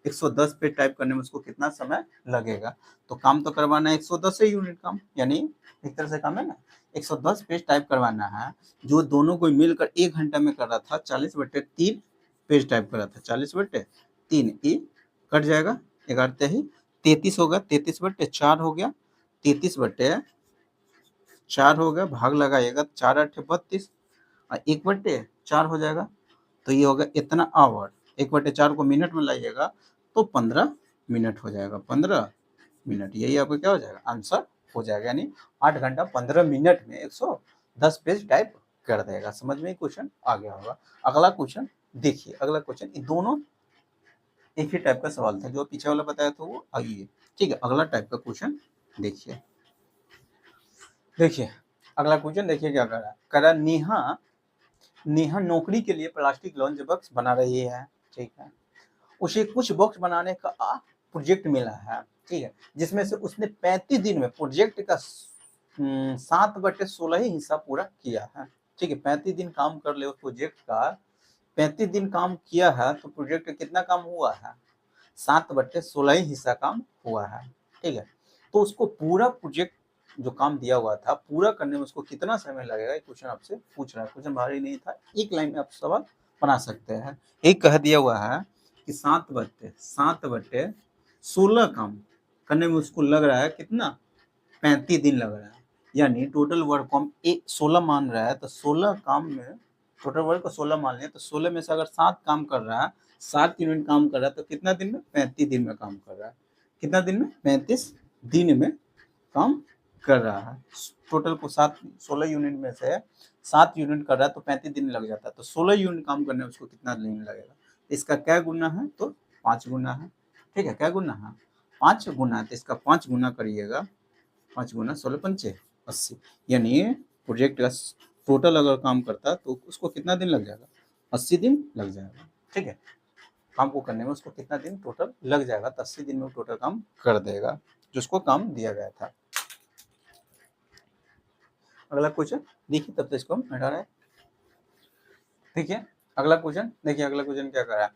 110 पेज टाइप करने में उसको कितना समय लगेगा। तो काम तो करवाना है 110 से यूनिट काम, यानी एक तरह से काम है ना, 110 पेज टाइप करवाना है। जो दोनों को मिलकर 1 घंटा में कर रहा था 40/3 पेज टाइप कर रहा था, 40/3 ये कट जाएगा, 11 ही 33 होगा, 33/4 हो गया, 33/4 हो गया, भाग लगाइएगा 4 8 32 और 1/4 हो जाएगा। तो ये होगा इतना आवर, 1/4 को मिनट में लाइएगा तो 15 मिनट हो जाएगा, 15 मिनट, यही आपका क्या हो जाएगा, आंसर हो जाएगा। यानी 8 घंटा 15 मिनट में 110 पेज टाइप कर देगा। समझ में क्वेश्चन आ गया होगा। अगला क्वेश्चन देखिए, अगला क्वेश्चन, ये दोनों एक ही टाइप का सवाल था, जो पीछे वाला बताया था वो आइए। ठीक है, अगला टाइप का क्वेश्चन देखिए। अगला क्वेश्चन देखिए क्या करा नेहा नौकरी के लिए प्लास्टिक लंच बॉक्स बना रही है। ठीक है, उसे कुछ बॉक्स बनाने का प्रोजेक्ट मिला है। ठीक है, जिसमें से उसने 35 दिन में प्रोजेक्ट का 7/16 ही हिस्सा पूरा किया है। ठीक है, 35 दिन काम कर ले उस प्रोजेक्ट का, 35 दिन काम किया है तो प्रोजेक्ट का कितना काम हुआ है, 7/16 ही हिस्सा काम हुआ है। ठीक है, तो उसको पूरा प्रोजेक्ट जो काम दिया हुआ था पूरा करने में उसको कितना समय लगेगा, क्वेश्चन आपसे पूछ रहा है। क्वेश्चन भारी नहीं था, एक लाइन में आप सवाल बना सकते हैं। एक कह दिया हुआ है कि 7/16 काम करने में उसको लग रहा है कितना, 35 दिन लग रहा है। यानी टोटल वर्क काम 16 मान रहा है, तो 16 काम में टोटल वर्क को 16 मान लिया, तो 16 में से अगर 7 काम कर रहा है, 7 यूनिट काम कर रहा है, तो कितना दिन में, 35 दिन में काम कर रहा है। कितना दिन में, 35 दिन में काम कर रहा है। टोटल को 16 यूनिट में से 7 यूनिट कर रहा है तो 35 दिन लग जाता है। तो 16 यूनिट काम करने में उसको कितना दिन लगेगा, इसका क्या गुना है, तो 5 गुना है। ठीक है, क्या गुना है, 5 गुना है। तो इसका 5 गुना करिएगा, 5 गुना 16 पंचे 80, यानी प्रोजेक्ट का टोटल अगर काम करता है तो उसको कितना दिन लग जाएगा, 80 दिन लग जाएगा। ठीक है, काम को करने में उसको कितना दिन टोटल लग जाएगा, तो 80 दिन में टोटल काम कर देगा जो उसको काम दिया गया था। अगला क्वेश्चन देखिए, तब तक इसको हम हटा रहे हैं। देखिए अगला क्वेश्चन देखिए, अगला क्वेश्चन क्या कर रहा है,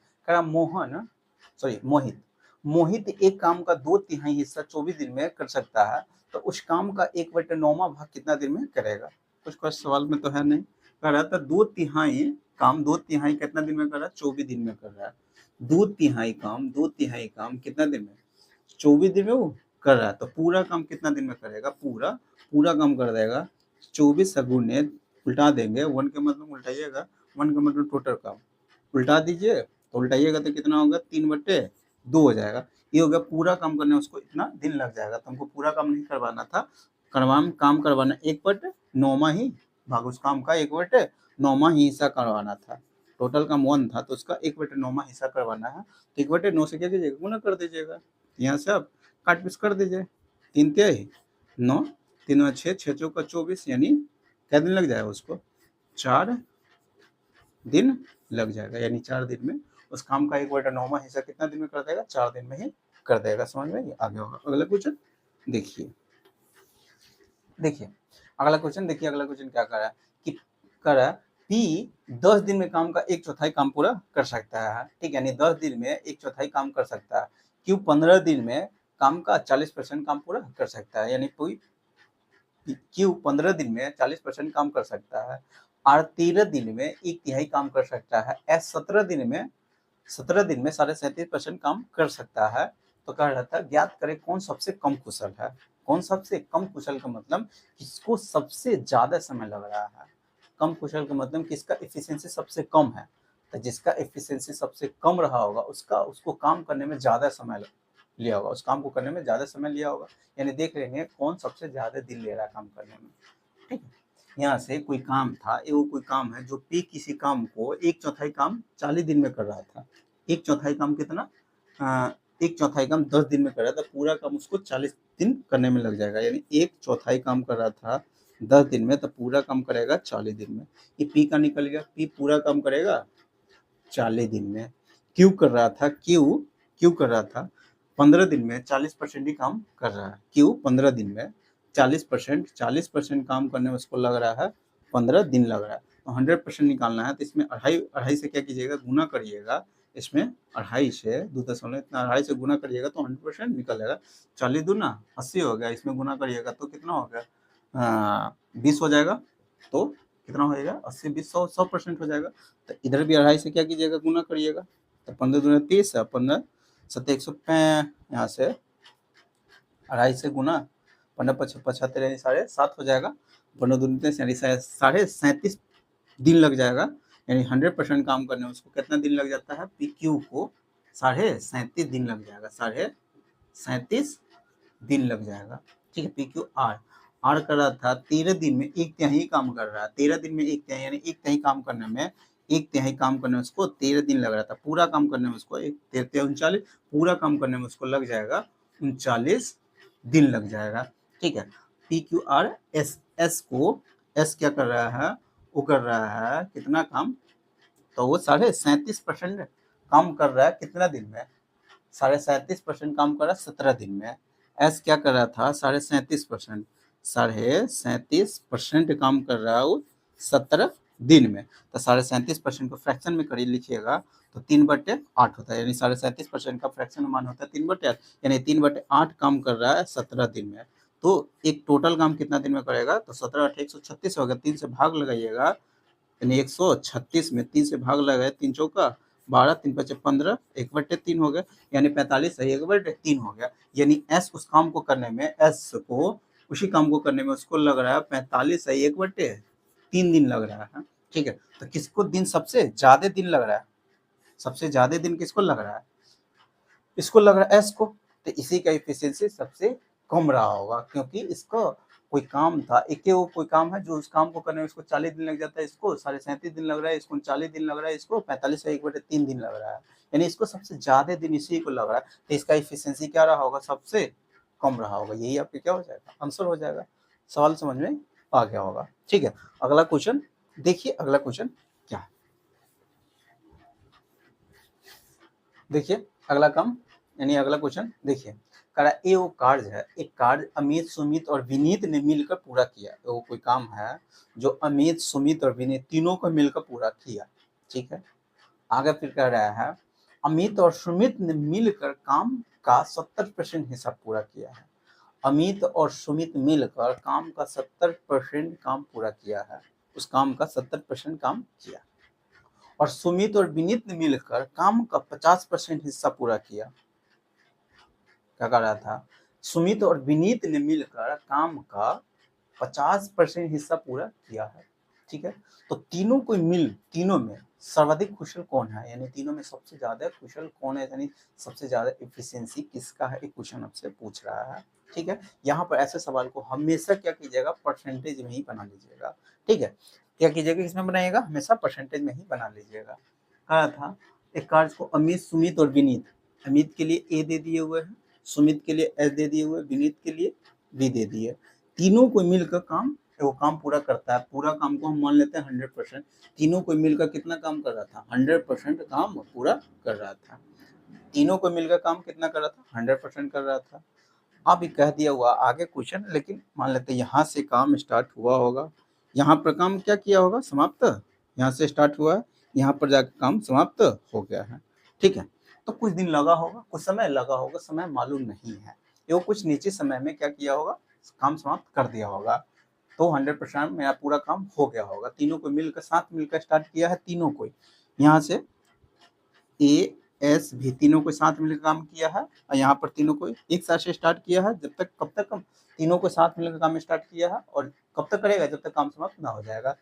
मोहित एक काम का 2/3 हिस्सा 24 दिन में कर सकता है, तो उस काम का 1/9 भाग कितना दिन में करेगा। कुछ सवाल में तो है नहीं, कह रहा था 2/3 काम, 2/3 कितना दिन में कर रहा है, 24 दिन में कर रहा है। 2/3 काम कितना दिन में, 24 दिन में वो कर रहा है। तो पूरा काम कितना दिन में करेगा, पूरा काम कर देगा 24 गुने, उल्टा देंगे, 1 के मतलब उल्टाइएगा, 1 का मतलब टोटल काम उल्टा दीजिए, तो उल्टाइएगा तो कितना होगा, 3/2 हो जाएगा। ये हो गया पूरा काम करने में उसको इतना दिन लग जाएगा। तो हमको पूरा काम नहीं करवाना था, काम करवाना 1/9 ही भाग उस काम का 1/9 ही हिस्सा करवाना था। टोटल काम 1 था तो उसका 1/9 हिस्सा करवाना है। तो 1/9 से क्या कीजिएगा, गुना कर दीजिएगा। यहाँ से आप काट पीस कर दीजिए, 3 तिहाई 9, 3 6 6 चौका 24, यानी क्या दिन लग जाएगा उसको, 4 दिन लग जाएगा, यानी 4 दिन में उस काम का 1/9वां हिस्सा कितना दिन में कर देगा, 4 दिन में ही कर देगा। समझ में आगे होगा। अगला क्वेश्चन देखिए, देखिए अगला क्वेश्चन, देखिए अगला क्वेश्चन क्या कर रहा है कि कर रहा है पी 10 दिन में काम का 1/4 काम पूरा कर सकता है, ठीक है, यानी 10 दिन में 1/4 काम कर सकता है। क्यू 15 दिन में काम का 40% काम पूरा कर सकता है, यानी क्यू 15 दिन में 40% काम कर सकता है। आर 13 दिन में 1/3 काम कर सकता है। एस 17 दिन में 37.5% काम कर सकता है। तो कह रहा था ज्ञात करें कौन सबसे कम कुशल है। कौन सबसे कम कुशल का मतलब किसको सबसे ज्यादा समय लग रहा है। कम कुशल का मतलब किसका एफिशिएंसी सबसे कम है। तो जिसका एफिशिएंसी सबसे कम रहा होगा उसको काम करने में ज्यादा समय लिया होगा, उस काम को करने में ज्यादा समय लिया होगा। यानी देख लेंगे कौन सबसे ज्यादा दिन ले रहा है काम करने में, ठीक है। यहाँ से कोई काम था, वो कोई काम है जो पी किसी काम को 1/4 काम 40 दिन में कर रहा था। 1/4 काम कितना, 1/4 काम 10 दिन में कर रहा था, पूरा काम उसको 40 दिन करने में लग जाएगा। यानी 1/4 काम कर रहा था 10 दिन में, तो पूरा काम करेगा 40 दिन में। ये पी का निकल गया, पी पूरा काम करेगा 40 दिन में। क्यू कर रहा था, क्यू कर रहा था 15 दिन में 40% ही काम कर रहा है। क्यू 15 दिन में 40% काम करने में उसको लग रहा है 15 दिन लग रहा है। तो 100% निकालना है, तो इसमें अढ़ाई से क्या कीजिएगा, गुना करिएगा। इसमें अढ़ाई से 2 इतना अढ़ाई से गुना करिएगा तो 100% निकल जाएगा। 40 दूना 80 हो गया, इसमें गुना करिएगा तो कितना हो गया, 20 हो जाएगा। तो कितना हो जाएगा, 80 20 100% हो जाएगा। तो इधर भी अढ़ाई से क्या कीजिएगा, गुना करिएगा। तो 15 दूना 30 है, 15 7 165, यहाँ से अढ़ाई से गुना 15 75 यानी 7.5 हो जाएगा। 15 दूनी यानी 37.5 दिन लग जाएगा। यानी 100% काम करने में उसको कितना दिन लग जाता है, पी क्यू को 37.5 दिन लग जाएगा, 37.5 दिन लग जाएगा, ठीक है। पी क्यू आर कर रहा था 13 दिन में 1/3 काम कर रहा है। 13 दिन में 1/3 यानी 1/3 काम करने में 1/3 काम करने में उसको 13 दिन लग रहा था। पूरा काम करने में उसको 39 पूरा काम करने में उसको लग जाएगा 39 दिन लग जाएगा, ठीक है। पी क्यू आर एस को एस क्या कर रहा है, वो कर रहा है कितना काम, तो वो 37.5% काम कर रहा है कितना दिन में, 37.5% काम कर रहा है 17 दिन में। एस क्या कर रहा था, 37.5% काम कर रहा है वो 17 दिन में। तो 37.5% को फ्रैक्शन में करिए लिखिएगा तो 3/8 होता है, यानी 37.5% का फ्रैक्शन मान होता है 3/8, यानी 3/8 काम कर रहा है 17 दिन में। तो एक टोटल काम कितना दिन में करेगा, तो 17 8 136 होगा, 3 से भाग लगाइएगा, यानी 136 में 3 से भाग लगाए, 3 चौका 12 3 5 15 1/3 हो गया, यानी 45 है 1/3 हो गया। यानी एस उस काम को करने में उसी काम को करने में उसको लग रहा है 45 है 1/3 दिन लग रहा है, ठीक है। तो किसको दिन सबसे ज्यादा दिन लग रहा है, सबसे ज्यादा दिन किसको लग रहा है, इसको लग रहा है एस को। तो इसी का एफिशिएंसी सबसे कम रहा होगा, क्योंकि इसको कोई काम था, एक वो कोई काम है जो उस काम को करने में इसको 40 दिन लग जाता है, इसको 37.5 दिन लग रहा है, इसको 40 दिन लग रहा है, इसको 45 से 1/3 दिन लग रहा है, यानी इसको सबसे ज्यादा दिन इसी को लग रहा है। तो इसका एफिशिएंसी क्या रहा होगा, सबसे कम रहा होगा। यही आपके क्या हो जाएगा, आंसर हो जाएगा। सवाल समझ में आ गया होगा, ठीक है। अगला क्वेश्चन देखिए, अगला क्वेश्चन क्या है, देखिए अगला काम यानी अगला क्वेश्चन देखिए, करा ए वो कार्य है, एक कार्य अमित सुमित और विनीत ने मिलकर पूरा किया। वो कोई काम है जो अमित सुमित और विनीत तीनों को मिलकर पूरा किया, ठीक है। आगे फिर कह रहा है अमित और सुमित ने मिलकर काम का 70% हिस्सा पूरा किया है। अमित और सुमित मिलकर काम का 70% काम पूरा किया है, उस काम का 70% काम किया। और सुमित और विनीत ने मिलकर काम का 50% हिस्सा पूरा किया। क्या कर रहा था, सुमित और विनीत ने मिलकर काम का 50% हिस्सा पूरा किया है, ठीक है। तो तीनों में सर्वाधिक कुशल कौन है, यानी तीनों में सबसे ज्यादा कुशल कौन है, यानी सबसे ज्यादा एफिशिएंसी किसका है, एक क्वेश्चन आपसे पूछ रहा है, ठीक है। यहाँ पर ऐसे सवाल को हमेशा क्या कीजिएगा, परसेंटेज में ही बना लीजिएगा, ठीक है। क्या कीजिएगा, इसमें बनाइएगा हमेशा परसेंटेज में ही बना लीजिएगा। कहा था एक कार्य को अमित सुमित और विनीत, अमित के लिए ए दे दिए हुए हैं, सुमित के लिए एस दे दिए हुए, विनीत के लिए बी दे दिए, तीनों को मिलकर काम वो काम पूरा करता है, पूरा काम को हम मान लेते हैं 100%, तीनों को मिलकर कितना काम कर रहा था, 100% काम पूरा कर रहा था, तीनों को मिलकर काम कितना कर रहा था, 100% कर रहा था। अब ये कह दिया हुआ आगे क्वेश्चन, लेकिन मान लेते हैं यहाँ से काम स्टार्ट हुआ होगा, यहाँ पर काम क्या किया होगा, समाप्त, यहाँ से स्टार्ट हुआ है, यहाँ पर जाकर काम समाप्त हो गया है, ठीक है। तो कुछ दिन लगा होगा, कुछ समय लगा होगा, समय मालूम नहीं है, ये कुछ निश्चित समय में क्या किया होगा, काम समाप्त कर दिया होगा। तो 100% मेरा पूरा काम हो गया होगा, तीनों को मिलकर साथ मिलकर स्टार्ट किया है, तीनों को यहाँ से ए एस भी तीनों को साथ मिलकर काम किया है, और यहाँ पर तीनों को एक साथ से स्टार्ट किया है, जब तक कब तक तीनों को साथ मिलकर काम स्टार्ट किया है, और कब तक करेगा, जब तक काम समाप्त ना हो जाएगा।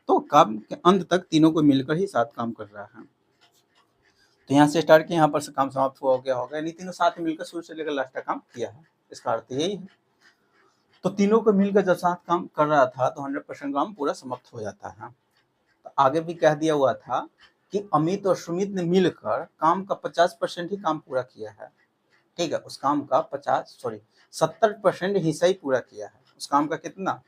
तो काम के अंत तक तीनों को मिलकर ही साथ काम कर रहा है। तो यहाँ से स्टार्ट किया, यहाँ पर से काम समाप्त हो गया होगा, यानी तीनों साथ मिलकर शुरू से लेकर लास्ट तक काम किया है, इसका अर्थ यही है। तो तीनों को मिलकर जब साथ काम कर रहा था तो 100% काम पूरा समाप्त हो जाता है। तो आगे भी कह दिया हुआ था कि अमित और सुमित ने मिलकर काम का 50% ही काम पूरा किया है, ठीक है, उस काम का 70% हिस्सा ही पूरा किया है, उस काम का कितना,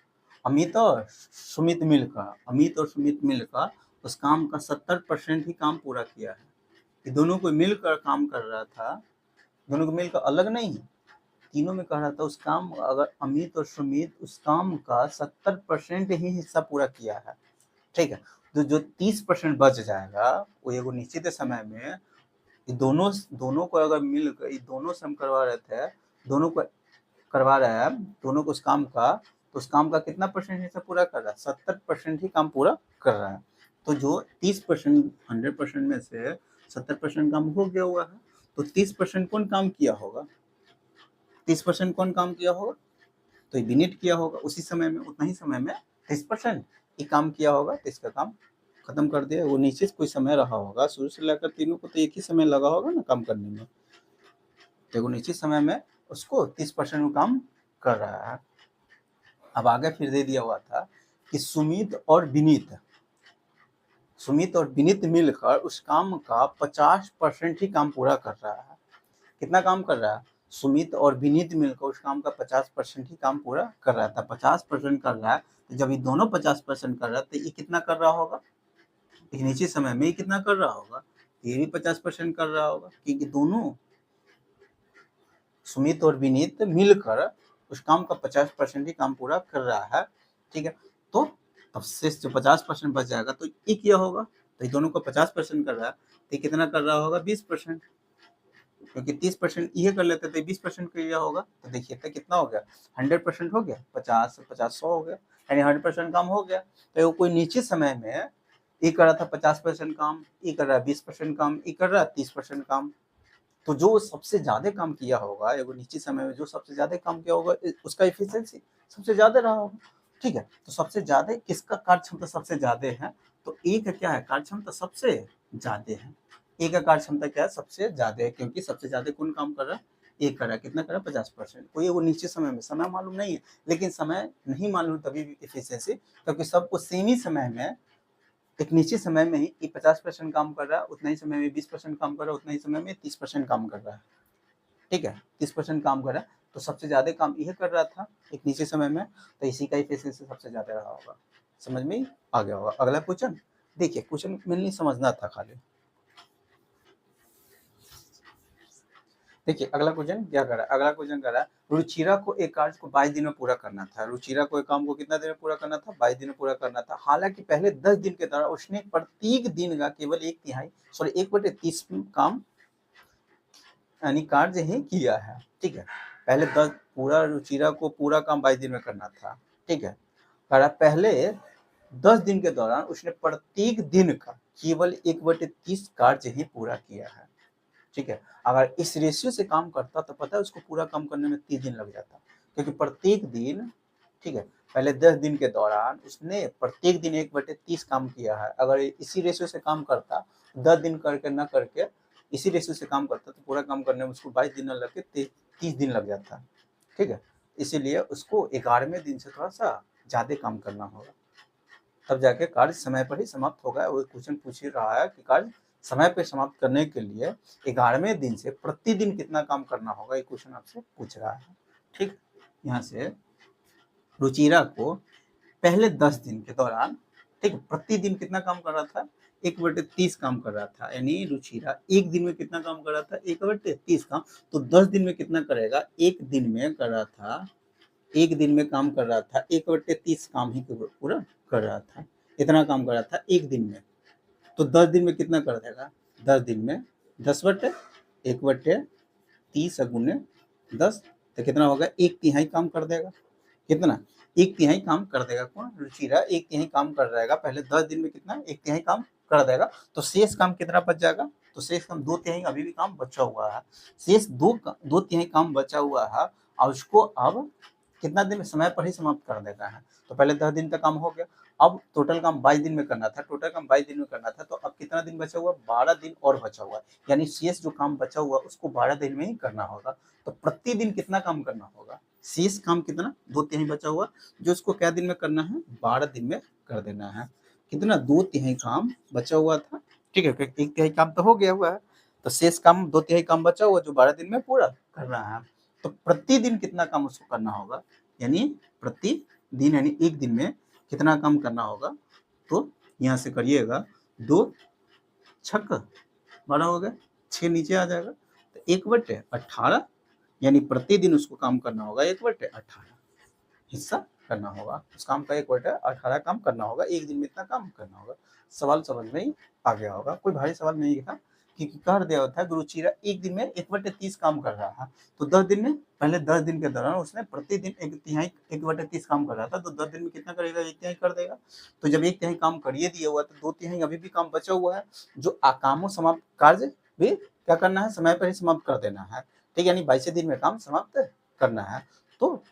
अमित और सुमित मिलकर उस काम का 70% ही काम पूरा किया है। कि दोनों को मिलकर काम कर रहा था, दोनों को मिलकर अलग नहीं, तीनों में कह रहा था उस काम, अगर अमित और सुमित उस काम का 70% ही हिस्सा पूरा किया है, ठीक है। तो जो 30% बच जाएगा वो एक निश्चित समय में दोनों को अगर मिलकर दोनों से हम करवा रहे थे, दोनों को करवा रहा है, दोनों को उस काम का, तो उस काम का कितना परसेंट हिस्सा पूरा कर रहा है, 70% ही काम पूरा कर रहा है। तो जो 30% 100% में से 70% काम हो गया हुआ है, तो 30% कौन काम किया होगा, 30% कौन काम किया होगा, तो ये विनीत किया होगा, उसी समय में, उतना ही समय में 30% ये काम किया होगा, तो इसका काम खत्म कर दिया। वो निश्चित कोई समय रहा होगा, शुरू से लेकर तीनों को तो एक ही समय लगा होगा ना काम करने में, तो निश्चित समय में उसको 30% काम कर रहा है। अब आगे फिर दे दिया हुआ था कि सुमित और विनीत मिलकर उस काम का 50% ही काम पूरा कर रहा है। कितना काम कर रहा है, सुमित और विनीत मिलकर उस काम का 50% ही काम पूरा कर रहा था, 50% कर रहा है। तो जब ये दोनों 50% कर रहा है, तो ये कितना कर रहा होगा, एक निश्चित समय में ये कितना कर रहा होगा, ये भी 50% कर रहा होगा, क्योंकि दोनों सुमित और विनीत मिलकर उस काम का 50% ही काम पूरा कर रहा है, ठीक है। तो अब शेष जो 50% बच जाएगा, तो ये क्या होगा, तो ये दोनों को 50% कर रहा है, तो कितना कर रहा होगा, 20%, क्योंकि 30% ये कर लेते थे, 20% किया होगा, तो देखिए तो कितना हो गया, 100% हो गया, 50 100 हो गया, यानी 100% काम हो गया। तो वो कोई निश्चित समय में ये कर रहा था 50% काम, ये कर रहा है 20% काम, ये कर रहा है 30% काम। तो जो सबसे ज्यादा काम किया होगा, एगो निश्चित समय में जो सबसे ज्यादा काम किया होगा, उसका एफिशिएंसी सबसे ज्यादा रहा होगा, ठीक है। तो सबसे ज्यादा किसका कार्य क्षमता सबसे ज्यादा है, तो ए का क्या है, कार्य क्षमता सबसे ज्यादा है, ए का कार्य क्षमता क्या है, सबसे ज्यादा है, क्योंकि सबसे ज्यादा कौन काम कर रहा है, ए कर रहा है, कितना कर रहा है, 50%। कोई वो निश्चित समय में, समय मालूम नहीं है, लेकिन समय नहीं मालूम तभी भी एफिशिएंसी, क्योंकि सबको सेम ही समय में, एक निश्चित समय में ही 50% काम कर रहा है, उतना ही समय में 20% काम कर रहा है, उतना ही समय में 30% काम कर रहा है, ठीक है, 30% काम कर रहा है। तो सबसे ज्यादा काम यह कर रहा था एक निश्चित समय में, तो इसी का एफिशिएंसी सबसे ज्यादा रहा होगा। समझ में आ गया होगा। अगला क्वेश्चन देखिए, क्वेश्चन मेनली समझना था खाली। देखिए अगला क्वेश्चन क्या कर रहा है, अगला क्वेश्चन कर रहा है रुचिरा को एक कार्य को 22 दिन में पूरा करना था। रुचिरा को एक काम को कितना दिन में पूरा करना था, 22 दिन में पूरा करना था। हालांकि पहले 10 दिन के दौरान उसने प्रत्येक दिन का केवल 1/30 काम यानी कार्य ही किया है, ठीक है। पहले 10 पूरा रुचिरा को पूरा काम 22 दिन में करना था, ठीक है। कह पहले 10 दिन के दौरान उसने प्रत्येक दिन का केवल 1/30 कार्य ही पूरा किया है, ठीक है। अगर इस रेशियो से काम करता तो पता है उसको पूरा काम करने में 30 दिन लग जाता, क्योंकि प्रत्येक दिन, ठीक है, पहले 10 दिन के दौरान उसने प्रत्येक दिन 1/30 काम किया है। अगर इसी रेशियो से काम करता, 10 दिन करके न करके इसी रेशियो से काम करता, तो पूरा काम करने में उसको 22 दिन न लग के 30 दिन लग जाता, ठीक है। इसीलिए उसको 11वें दिन से थोड़ा सा ज्यादा काम करना होगा, तब जाके कार्य समय पर ही समाप्त होगा। वो क्वेश्चन पूछ ही रहा है कि कार्य समय पर समाप्त करने के लिए 11वें दिन से प्रतिदिन कितना काम करना होगा, ये क्वेश्चन आपसे पूछ रहा है, ठीक। यहाँ से रुचिरा को पहले 10 दिन के दौरान, ठीक है, प्रतिदिन कितना काम कर रहा था, 1/30 काम कर रहा था। यानी रुचिरा एक दिन में कितना काम कर रहा था, 1/30 काम। तो 10 दिन में कितना करेगा, एक दिन में कर रहा था, एक दिन में काम कर रहा था 1/30 काम ही पूरा कर रहा था। इतना काम कर रहा था एक दिन में। तो 10 दिन में कितना कर देगा, 10 दिन में 10/1/30 गुने 10, तो कितना होगा, 1/3 काम कर देगा। कितना, 1/3 काम कर देगा। कौन, रुचिरा 1/3 काम कर रहेगा पहले 10 दिन में, कितना, 1/3 काम कर देगा। तो शेष काम कितना बच जाएगा, तो शेष काम 2/3 अभी भी काम बचा हुआ है। शेष 2/3 काम बचा हुआ है और उसको अब कितना दिन में, समय पर ही समाप्त कर देता है। तो पहले 10 दिन का काम हो गया, अब टोटल काम 22 दिन में करना था, टोटल काम 22 दिन में करना था। तो अब कितना दिन बचा हुआ, 12 दिन और बचा हुआ है। यानी शेष जो काम बचा हुआ उसको 12 दिन में ही करना होगा। तो प्रतिदिन कितना काम करना होगा, शेष काम कितना, 2/3 बचा हुआ, जो उसको क्या दिन में करना है, 12 दिन में कर देना है। कितना, 2/3 काम बचा हुआ था, ठीक है, 1/3 काम तो हो गया हुआ है। तो शेष काम 2/3 काम बचा हुआ जो 12 दिन में पूरा करना है। तो प्रतिदिन कितना काम उसको करना होगा, यानी प्रतिदिन यानी एक दिन में कितना काम करना होगा। तो यहाँ से करिएगा, 2 छक्का 12 हो गया, 6 नीचे आ जाएगा। तो 1/18 यानी प्रतिदिन उसको काम करना होगा 1/18 हिस्सा करना होगा। उस काम का 1/18 काम करना होगा, एक दिन में इतना काम करना होगा। सवाल समझ में ही आ गया होगा, कोई भारी सवाल नहीं था। क्योंकि कर दिया था, रुचिरा एक दिन में 1/30 काम कर रहा है। तो 10 दिन में, पहले 10 दिन के दौरान उसने प्रतिदिन 1/30 काम कर रहा था। तो 10 दिन में कितना करेगा, 1/3 कर देगा। तो जब 1/3 काम करिए दिया हुआ, तो 2/3 अभी भी काम बचा हुआ है, जो कामों समाप्त कार्य भी क्या करना है, समय पर ही समाप्त कर देना है, ठीक है। यानी 22 दिन में काम समाप्त करना है। तो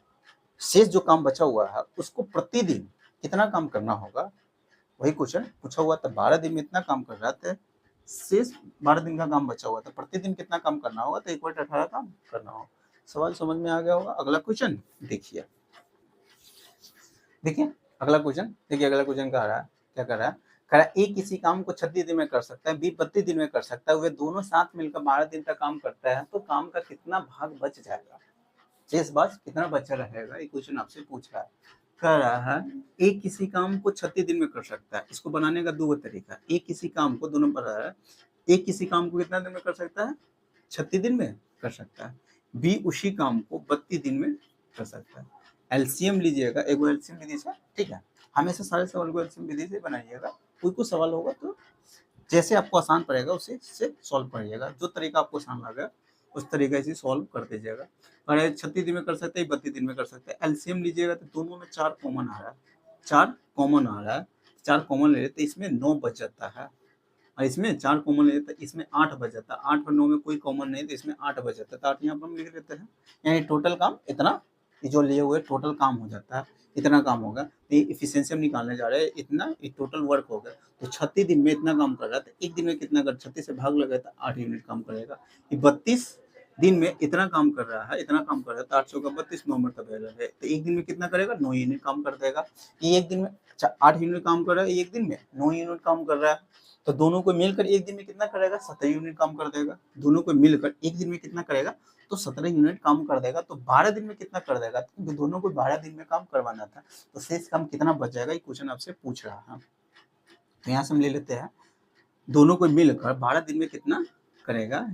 शेष जो काम बचा हुआ है उसको प्रतिदिन कितना काम करना होगा, वही क्वेश्चन पूछा हुआ था। 12 दिन में इतना काम कर रहा था, शेष 12 दिन का काम बचा हुआ था, प्रतिदिन कितना काम करना होगा, तो 1/18 काम करना होगा। सवाल समझ में आ गया होगा। अगला क्वेश्चन देखिए, देखिए अगला क्वेश्चन, देखिए अगला क्वेश्चन कह रहा है, क्या कर रहा है, कह रहा है ए किसी काम को 36 दिन में कर सकता है, बी 32 दिन में कर सकता है, वे दोनों साथ मिलकर 12 दिन का काम करता है, तो काम का कितना भाग बच जाएगा, शेष भाग कितना बचा रहेगा। ये क्वेश्चन आपसे पूछ रहा है। कह रहा है एक किसी काम को 36 दिन में कर सकता है। इसको बनाने का दो तरीका, एक किसी काम को, दोनों पर है, एक किसी काम को कितना दिन में कर सकता है, 36 दिन में कर सकता है। बी उसी काम को 32 दिन में कर सकता है। एलसीएम लीजिएगा, एक एलसीएम विधि से, ठीक है। हमेशा सारे सवाल को एलसीएम विधि से बनाइएगा। कोई कुछ सवाल होगा तो जैसे आपको आसान पड़ेगा उसे सॉल्व करिएगा, जो तरीका आपको आसान लगे उस तरीके से सॉल्व कर दीजिएगा। और 36 दिन में कर सकते हैं, 32 दिन में कर सकते हैं। एलसीएम लीजिएगा तो दोनों में 4 कॉमन आ रहा है, 4 कॉमन आ रहा है, 4 कॉमन ले लेते इसमें 9 बच जाता है, और इसमें 4 कॉमन ले लेते इसमें 8 बच जाता है। 8 और 9 में कोई कॉमन नहीं तो इसमें 8 बच जाता है, तो 8 यहाँ पर हम लिख लेते हैं। यानी टोटल काम इतना, जो लिए हुए टोटल काम हो जाता है, इतना काम होगा। इफिशियंसी हम निकालने जा रहे हैं, इतना टोटल वर्क होगा। तो 36 दिन में इतना काम कर रहा था, एक दिन में कितना कर, 36 से भाग लगा था 8 यूनिट काम करेगा। 32 दिन में इतना काम कर रहा है, इतना काम कर रहा था, 8 चौका 32, 9 मरतबा है, तो एक दिन में कितना करेगा, 9 यूनिट काम कर देगा। ये एक दिन में 8 यूनिट काम कर रहा है, एक दिन में 9 यूनिट काम कर रहा है। तो दोनों को मिलकर एक दिन में कितना करेगा, 17 यूनिट काम कर देगा। दोनों को मिलकर एक दिन में कितना करेगा, तो 17 यूनिट काम कर देगा। तो 12 दिन में कितना कर देगा, क्योंकि दोनों को 12 दिन में काम करवाना था। तो शेष काम कितना बच जाएगा, ये क्वेश्चन आपसे पूछ रहा है। तो यहाँ से हम ले लेते हैं, दोनों को मिलकर 12 दिन में कितना करेगा,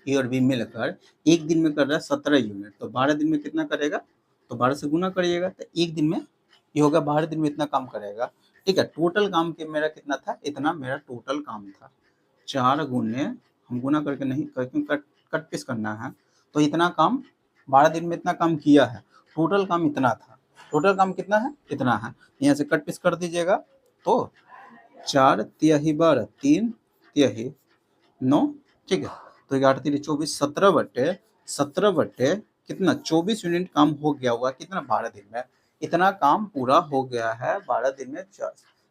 ए और बी मिलकर एक दिन में कर रहा है 17 यूनिट। तो 12 दिन में कितना करेगा, तो 12 से गुना करिएगा, तो एक दिन में ये होगा, 12 दिन में इतना काम करेगा, ठीक है। टोटल काम के मेरा कितना था, इतना मेरा टोटल काम था। 4 गुने, हम गुना करके नहीं करके कट पीस करना है, तो इतना काम 12 दिन में इतना काम किया है, टोटल काम इतना था। टोटल काम कितना है, इतना है। यहाँ से कट पीस कर दीजिएगा, तो 4 तिहाई 12, 3 तिहाई 9, ठीक है। तो 8 3 24, 17/17 कितना, 24 यूनिट काम हो गया हुआ, कितना, 12 दिन में। इतना काम पूरा हो गया है 12 दिन में,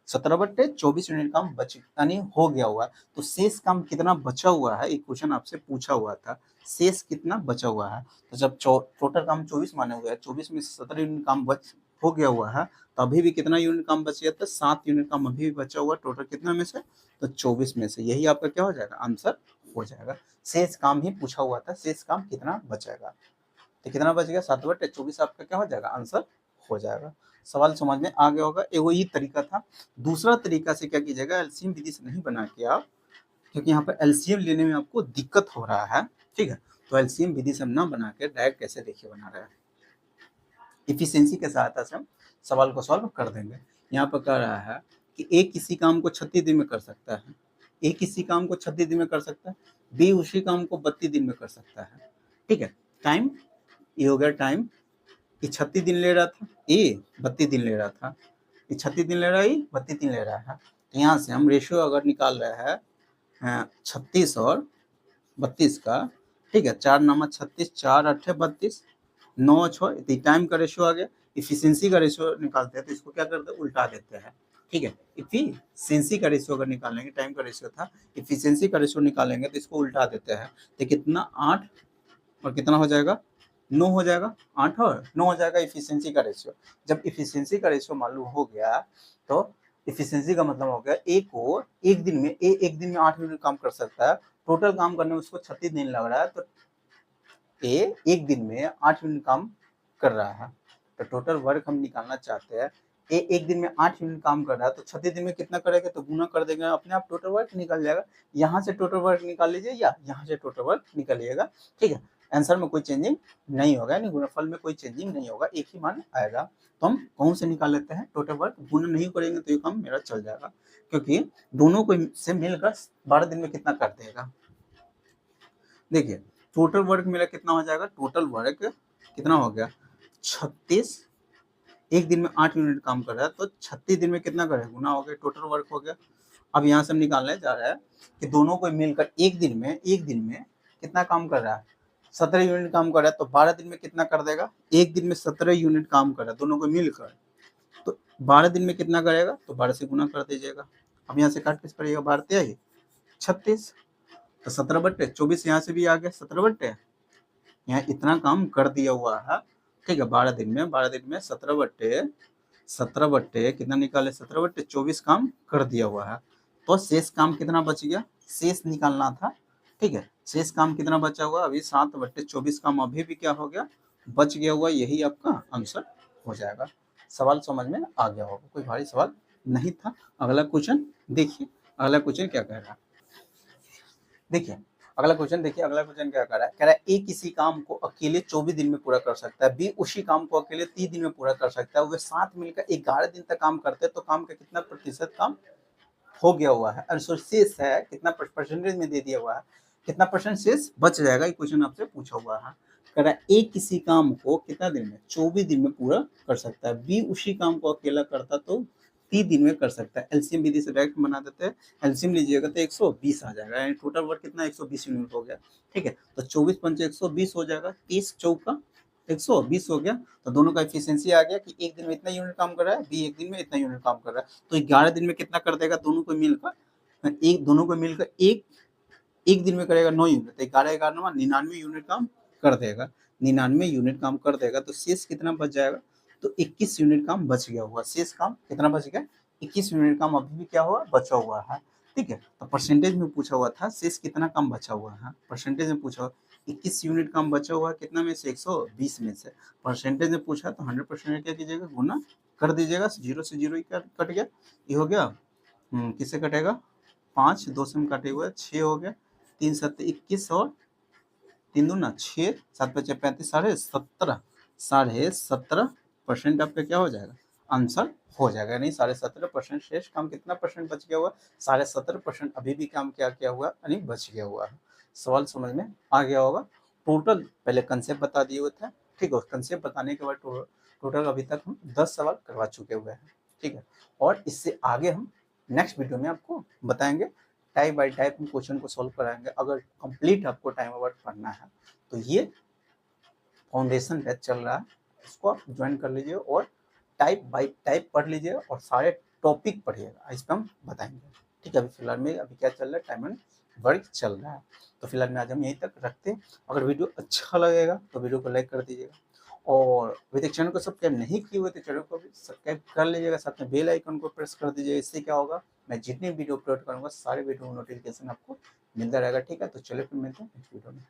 17/24 यूनिट काम बच यानी हो गया हुआ। तो शेष काम कितना बचा हुआ है, एक क्वेश्चन आपसे पूछा हुआ था, शेष कितना बचा हुआ है। तो जब टोटल काम 24 माने हुए हैं, 24 में से 17 यूनिट काम बच हो गया हुआ है, तो अभी भी कितना यूनिट काम बच गया था, 7 यूनिट काम अभी भी बचा हुआ, टोटल कितना में से, तो 24 में से। यही आपका क्या हो जाएगा, आंसर हो जाएगा। शेष काम ही पूछा हुआ था, शेष काम कितना बचेगा, तो कितना बच गया, 7/24 आपका क्या हो जाएगा, आंसर हो जाएगा। सवाल समझ में आ गया होगा। एगो ये तरीका था। दूसरा तरीका से क्या कीजिएगा, एलसीएम विधि से नहीं बना के आप, क्योंकि यहाँ पर एलसीएम लेने में आपको दिक्कत हो रहा है, ठीक है, तो एलसीएम विधि से हम ना बना के डायरेक्ट कैसे देखिए बना रहे हैं, इफिशिएंसी के सहायता से हम सवाल को सॉल्व कर देंगे। यहाँ पर कह रहा है कि ए किसी काम को 36 दिन में कर सकता है, ए किसी काम को 36 दिन में कर सकता है, बी उसी काम को 32 दिन में कर सकता है, ठीक है। टाइम, ये हो गया टाइम, ये 36 दिन ले रहा था, ए 32 दिन ले रहा था, ये 36 दिन ले रहा है, 32 दिन ले रहा है। तो यहाँ से हम रेशियो अगर निकाल रहे हैं 36 और 32 का, ठीक है, 4 नामा 36, 4 8 32, 9 6, टाइम का रेशियो आ गया। इफिशिएंसी का रेशियो निकालते हैं तो इसको क्या करते हैं, उल्टा देते हैं, ठीक है। इफिशिएंसी का रेशियो अगर निकालेंगे, टाइम का रेशियो था, इफिशिएंसी का रेशियो निकालेंगे तो इसको उल्टा देते हैं, तो कितना 8 और कितना हो जाएगा 9 हो जाएगा, 8 और 9 हो जाएगा इफिशिएंसी का रेशियो। जब इफिशिएंसी का रेशियो मालूम हो गया तो इफिशिएंसी का मतलब हो गया ए को एक दिन में, ए एक दिन में 8 यूनिट काम कर सकता है, टोटल काम करने में उसको 36 दिन लग रहा है, तो ए एक दिन में 8 यूनिट काम कर रहा है। तो टोटल वर्क हम निकालना चाहते हैं, ए एक दिन में 8 यूनिट काम कर रहा है, तो 36 दिन में कितना करेगा, तो गुना कर देंगे, अपने आप टोटल वर्क निकल जाएगा। यहाँ से टोटल वर्क निकाल लीजिए या यहाँ से टोटल वर्क निकालिएगा, ठीक है। आंसर में कोई चेंजिंग नहीं होगा, यानी गुणनफल में कोई चेंजिंग नहीं होगा, एक ही मान आएगा। तो हम कौन से निकाल लेते हैं, टोटल वर्क। गुना नहीं करेंगे तो ये काम मेरा चल जाएगा, क्योंकि दोनों को से मिलकर 12 दिन में कितना कर देगा। देखिए टोटल वर्क मेरा कितना हो जाएगा, टोटल वर्क कितना हो गया 36, एक दिन में 8 यूनिट काम कर रहा है, तो 36 दिन में कितना करेगा, गुना हो गया, टोटल वर्क हो गया। अब यहाँ से हम निकालने जा रहा है कि दोनों को मिलकर एक दिन में कितना काम कर रहा है, 17 यूनिट काम कर रहा है, तो 12 दिन में कितना कर देगा, एक दिन में 17 यूनिट काम कर रहा है दोनों को मिलकर, तो 12 दिन में कितना करेगा, तो 12 से गुना कर दीजिएगा। अब यहाँ से काट किस पड़ेगा, 12 आई 36, तो 17/24 यहाँ से भी आ गया 17/, यहाँ इतना काम कर दिया हुआ है, ठीक है। 12 दिन में 17/17 कितना निकाले, 17/24 काम कर दिया हुआ है। तो शेष काम कितना बच गया, शेष निकालना था, ठीक है। शेष काम कितना बचा हुआ, अभी 7/24 काम अभी भी क्या हो गया, बच गया हुआ, यही आपका आंसर हो जाएगा। सवाल समझ में आ गया होगा, कोई भारी सवाल नहीं था। अगला क्वेश्चन देखिए, अगला क्वेश्चन क्या कह रहा है, देखिए अगला क्वेश्चन देखिए, अगला क्वेश्चन क्या कर रहा है, कह रहा है ए किसी काम को अकेले 24 दिन में पूरा कर सकता है, बी उसी काम को अकेले 30 दिन में पूरा कर सकता है, वे साथ मिलकर 11 दिन तक काम करते हैं, तो काम का कितना प्रतिशत काम हो गया हुआ है, और शेष है कितना परसेंटेज में दे दिया हुआ है, कितना परसेंट शेष बच जाएगा, ये क्वेश्चन आपसे पूछा हुआ है। कह रहा है ए किसी काम को कितना दिन में, 24 दिन में पूरा कर सकता है, बी उसी काम को अकेला करता तो 30 दिन में कर सकता है। एलसीएम विधि से डायरेक्ट बना देते हैं, एलसीएम लीजिएगा तो 120 आ जाएगा, यानी टोटल वर्क कितना 120 यूनिट हो गया, ठीक है। तो 24 पंचे 120 हो जाएगा, 30 चौका 120 हो गया, तो दोनों का एफिशिएंसी आ गया कि एक दिन में इतना यूनिट काम कर रहा है, बी एक दिन में इतना यूनिट काम कर रहा है, तो 11 दिन में कितना कर देगा, दोनों को मिलकर एक दिन में करेगा 9 यूनिट, तो 11 99 यूनिट काम कर देगा, 99 यूनिट काम कर देगा, तो शेष कितना बच जाएगा, तो 21 यूनिट काम बच गया हुआ, शेष काम कितना बच गया, 21 यूनिट काम अभी भी क्या हुआ, बचा हुआ है, ठीक है। तो परसेंटेज में पूछा हुआ था शेष कितना काम बचा हुआ है, परसेंटेज में पूछा 21 यूनिट काम बचा हुआ है, कितना में से 120 में से, परसेंटेज में पूछा तो 100% क्या कीजिएगा, गुना कर दीजिएगा, 0 से 0 ही कट गया, ये हो गया, किससे कटेगा, 5 2 से हम काटे हुए 6 हो गया, 3 7 21 और 3 दूना 6, 7 5 35, 17.5% आपका क्या हो जाएगा, आंसर हो जाएगा, नहीं 17.5% शेष काम कितना परसेंट बच गया हुआ, 17.5% अभी भी काम क्या हुआ, यानी बच गया हुआ है। सवाल समझ में आ गया होगा। टोटल पहले कंसेप्ट बता दिए हुए थे, ठीक है, कंसेप्ट बताने के बाद टोटल अभी तक हम 10 सवाल करवा चुके हुए हैं, ठीक है। और इससे आगे हम नेक्स्ट वीडियो में आपको बताएंगे, टाइप बाय टाइप हम क्वेश्चन को सॉल्व कराएंगे। अगर कंप्लीट आपको टाइम अवर पढ़ना है तो ये फाउंडेशन बैच चल रहा है, इसको आप ज्वाइन कर लीजिए और टाइप बाय टाइप पढ़ लीजिए और सारे टॉपिक पढ़िएगा, इस पर हम बताएंगे, ठीक है। अभी फिलहाल में अभी क्या चल रहा है, टाइम एंड वर्क चल रहा है, तो फिलहाल में आज हम यहीं तक रखते हैं। अगर वीडियो अच्छा लगेगा तो वीडियो को लाइक कर दीजिएगा, और अभी तक चैनल को सब्सक्राइब नहीं किए हुए तो चैनल को भी सब्सक्राइब कर लीजिएगा, साथ में बेल आइकन को प्रेस कर दीजिएगा। इससे क्या होगा, मैं जितनी वीडियो अपलोड करूँगा सारे वीडियो नोटिफिकेशन आपको मिलता रहेगा, ठीक है। तो चलिए फिर मिलते हैं नेक्स्ट वीडियो में।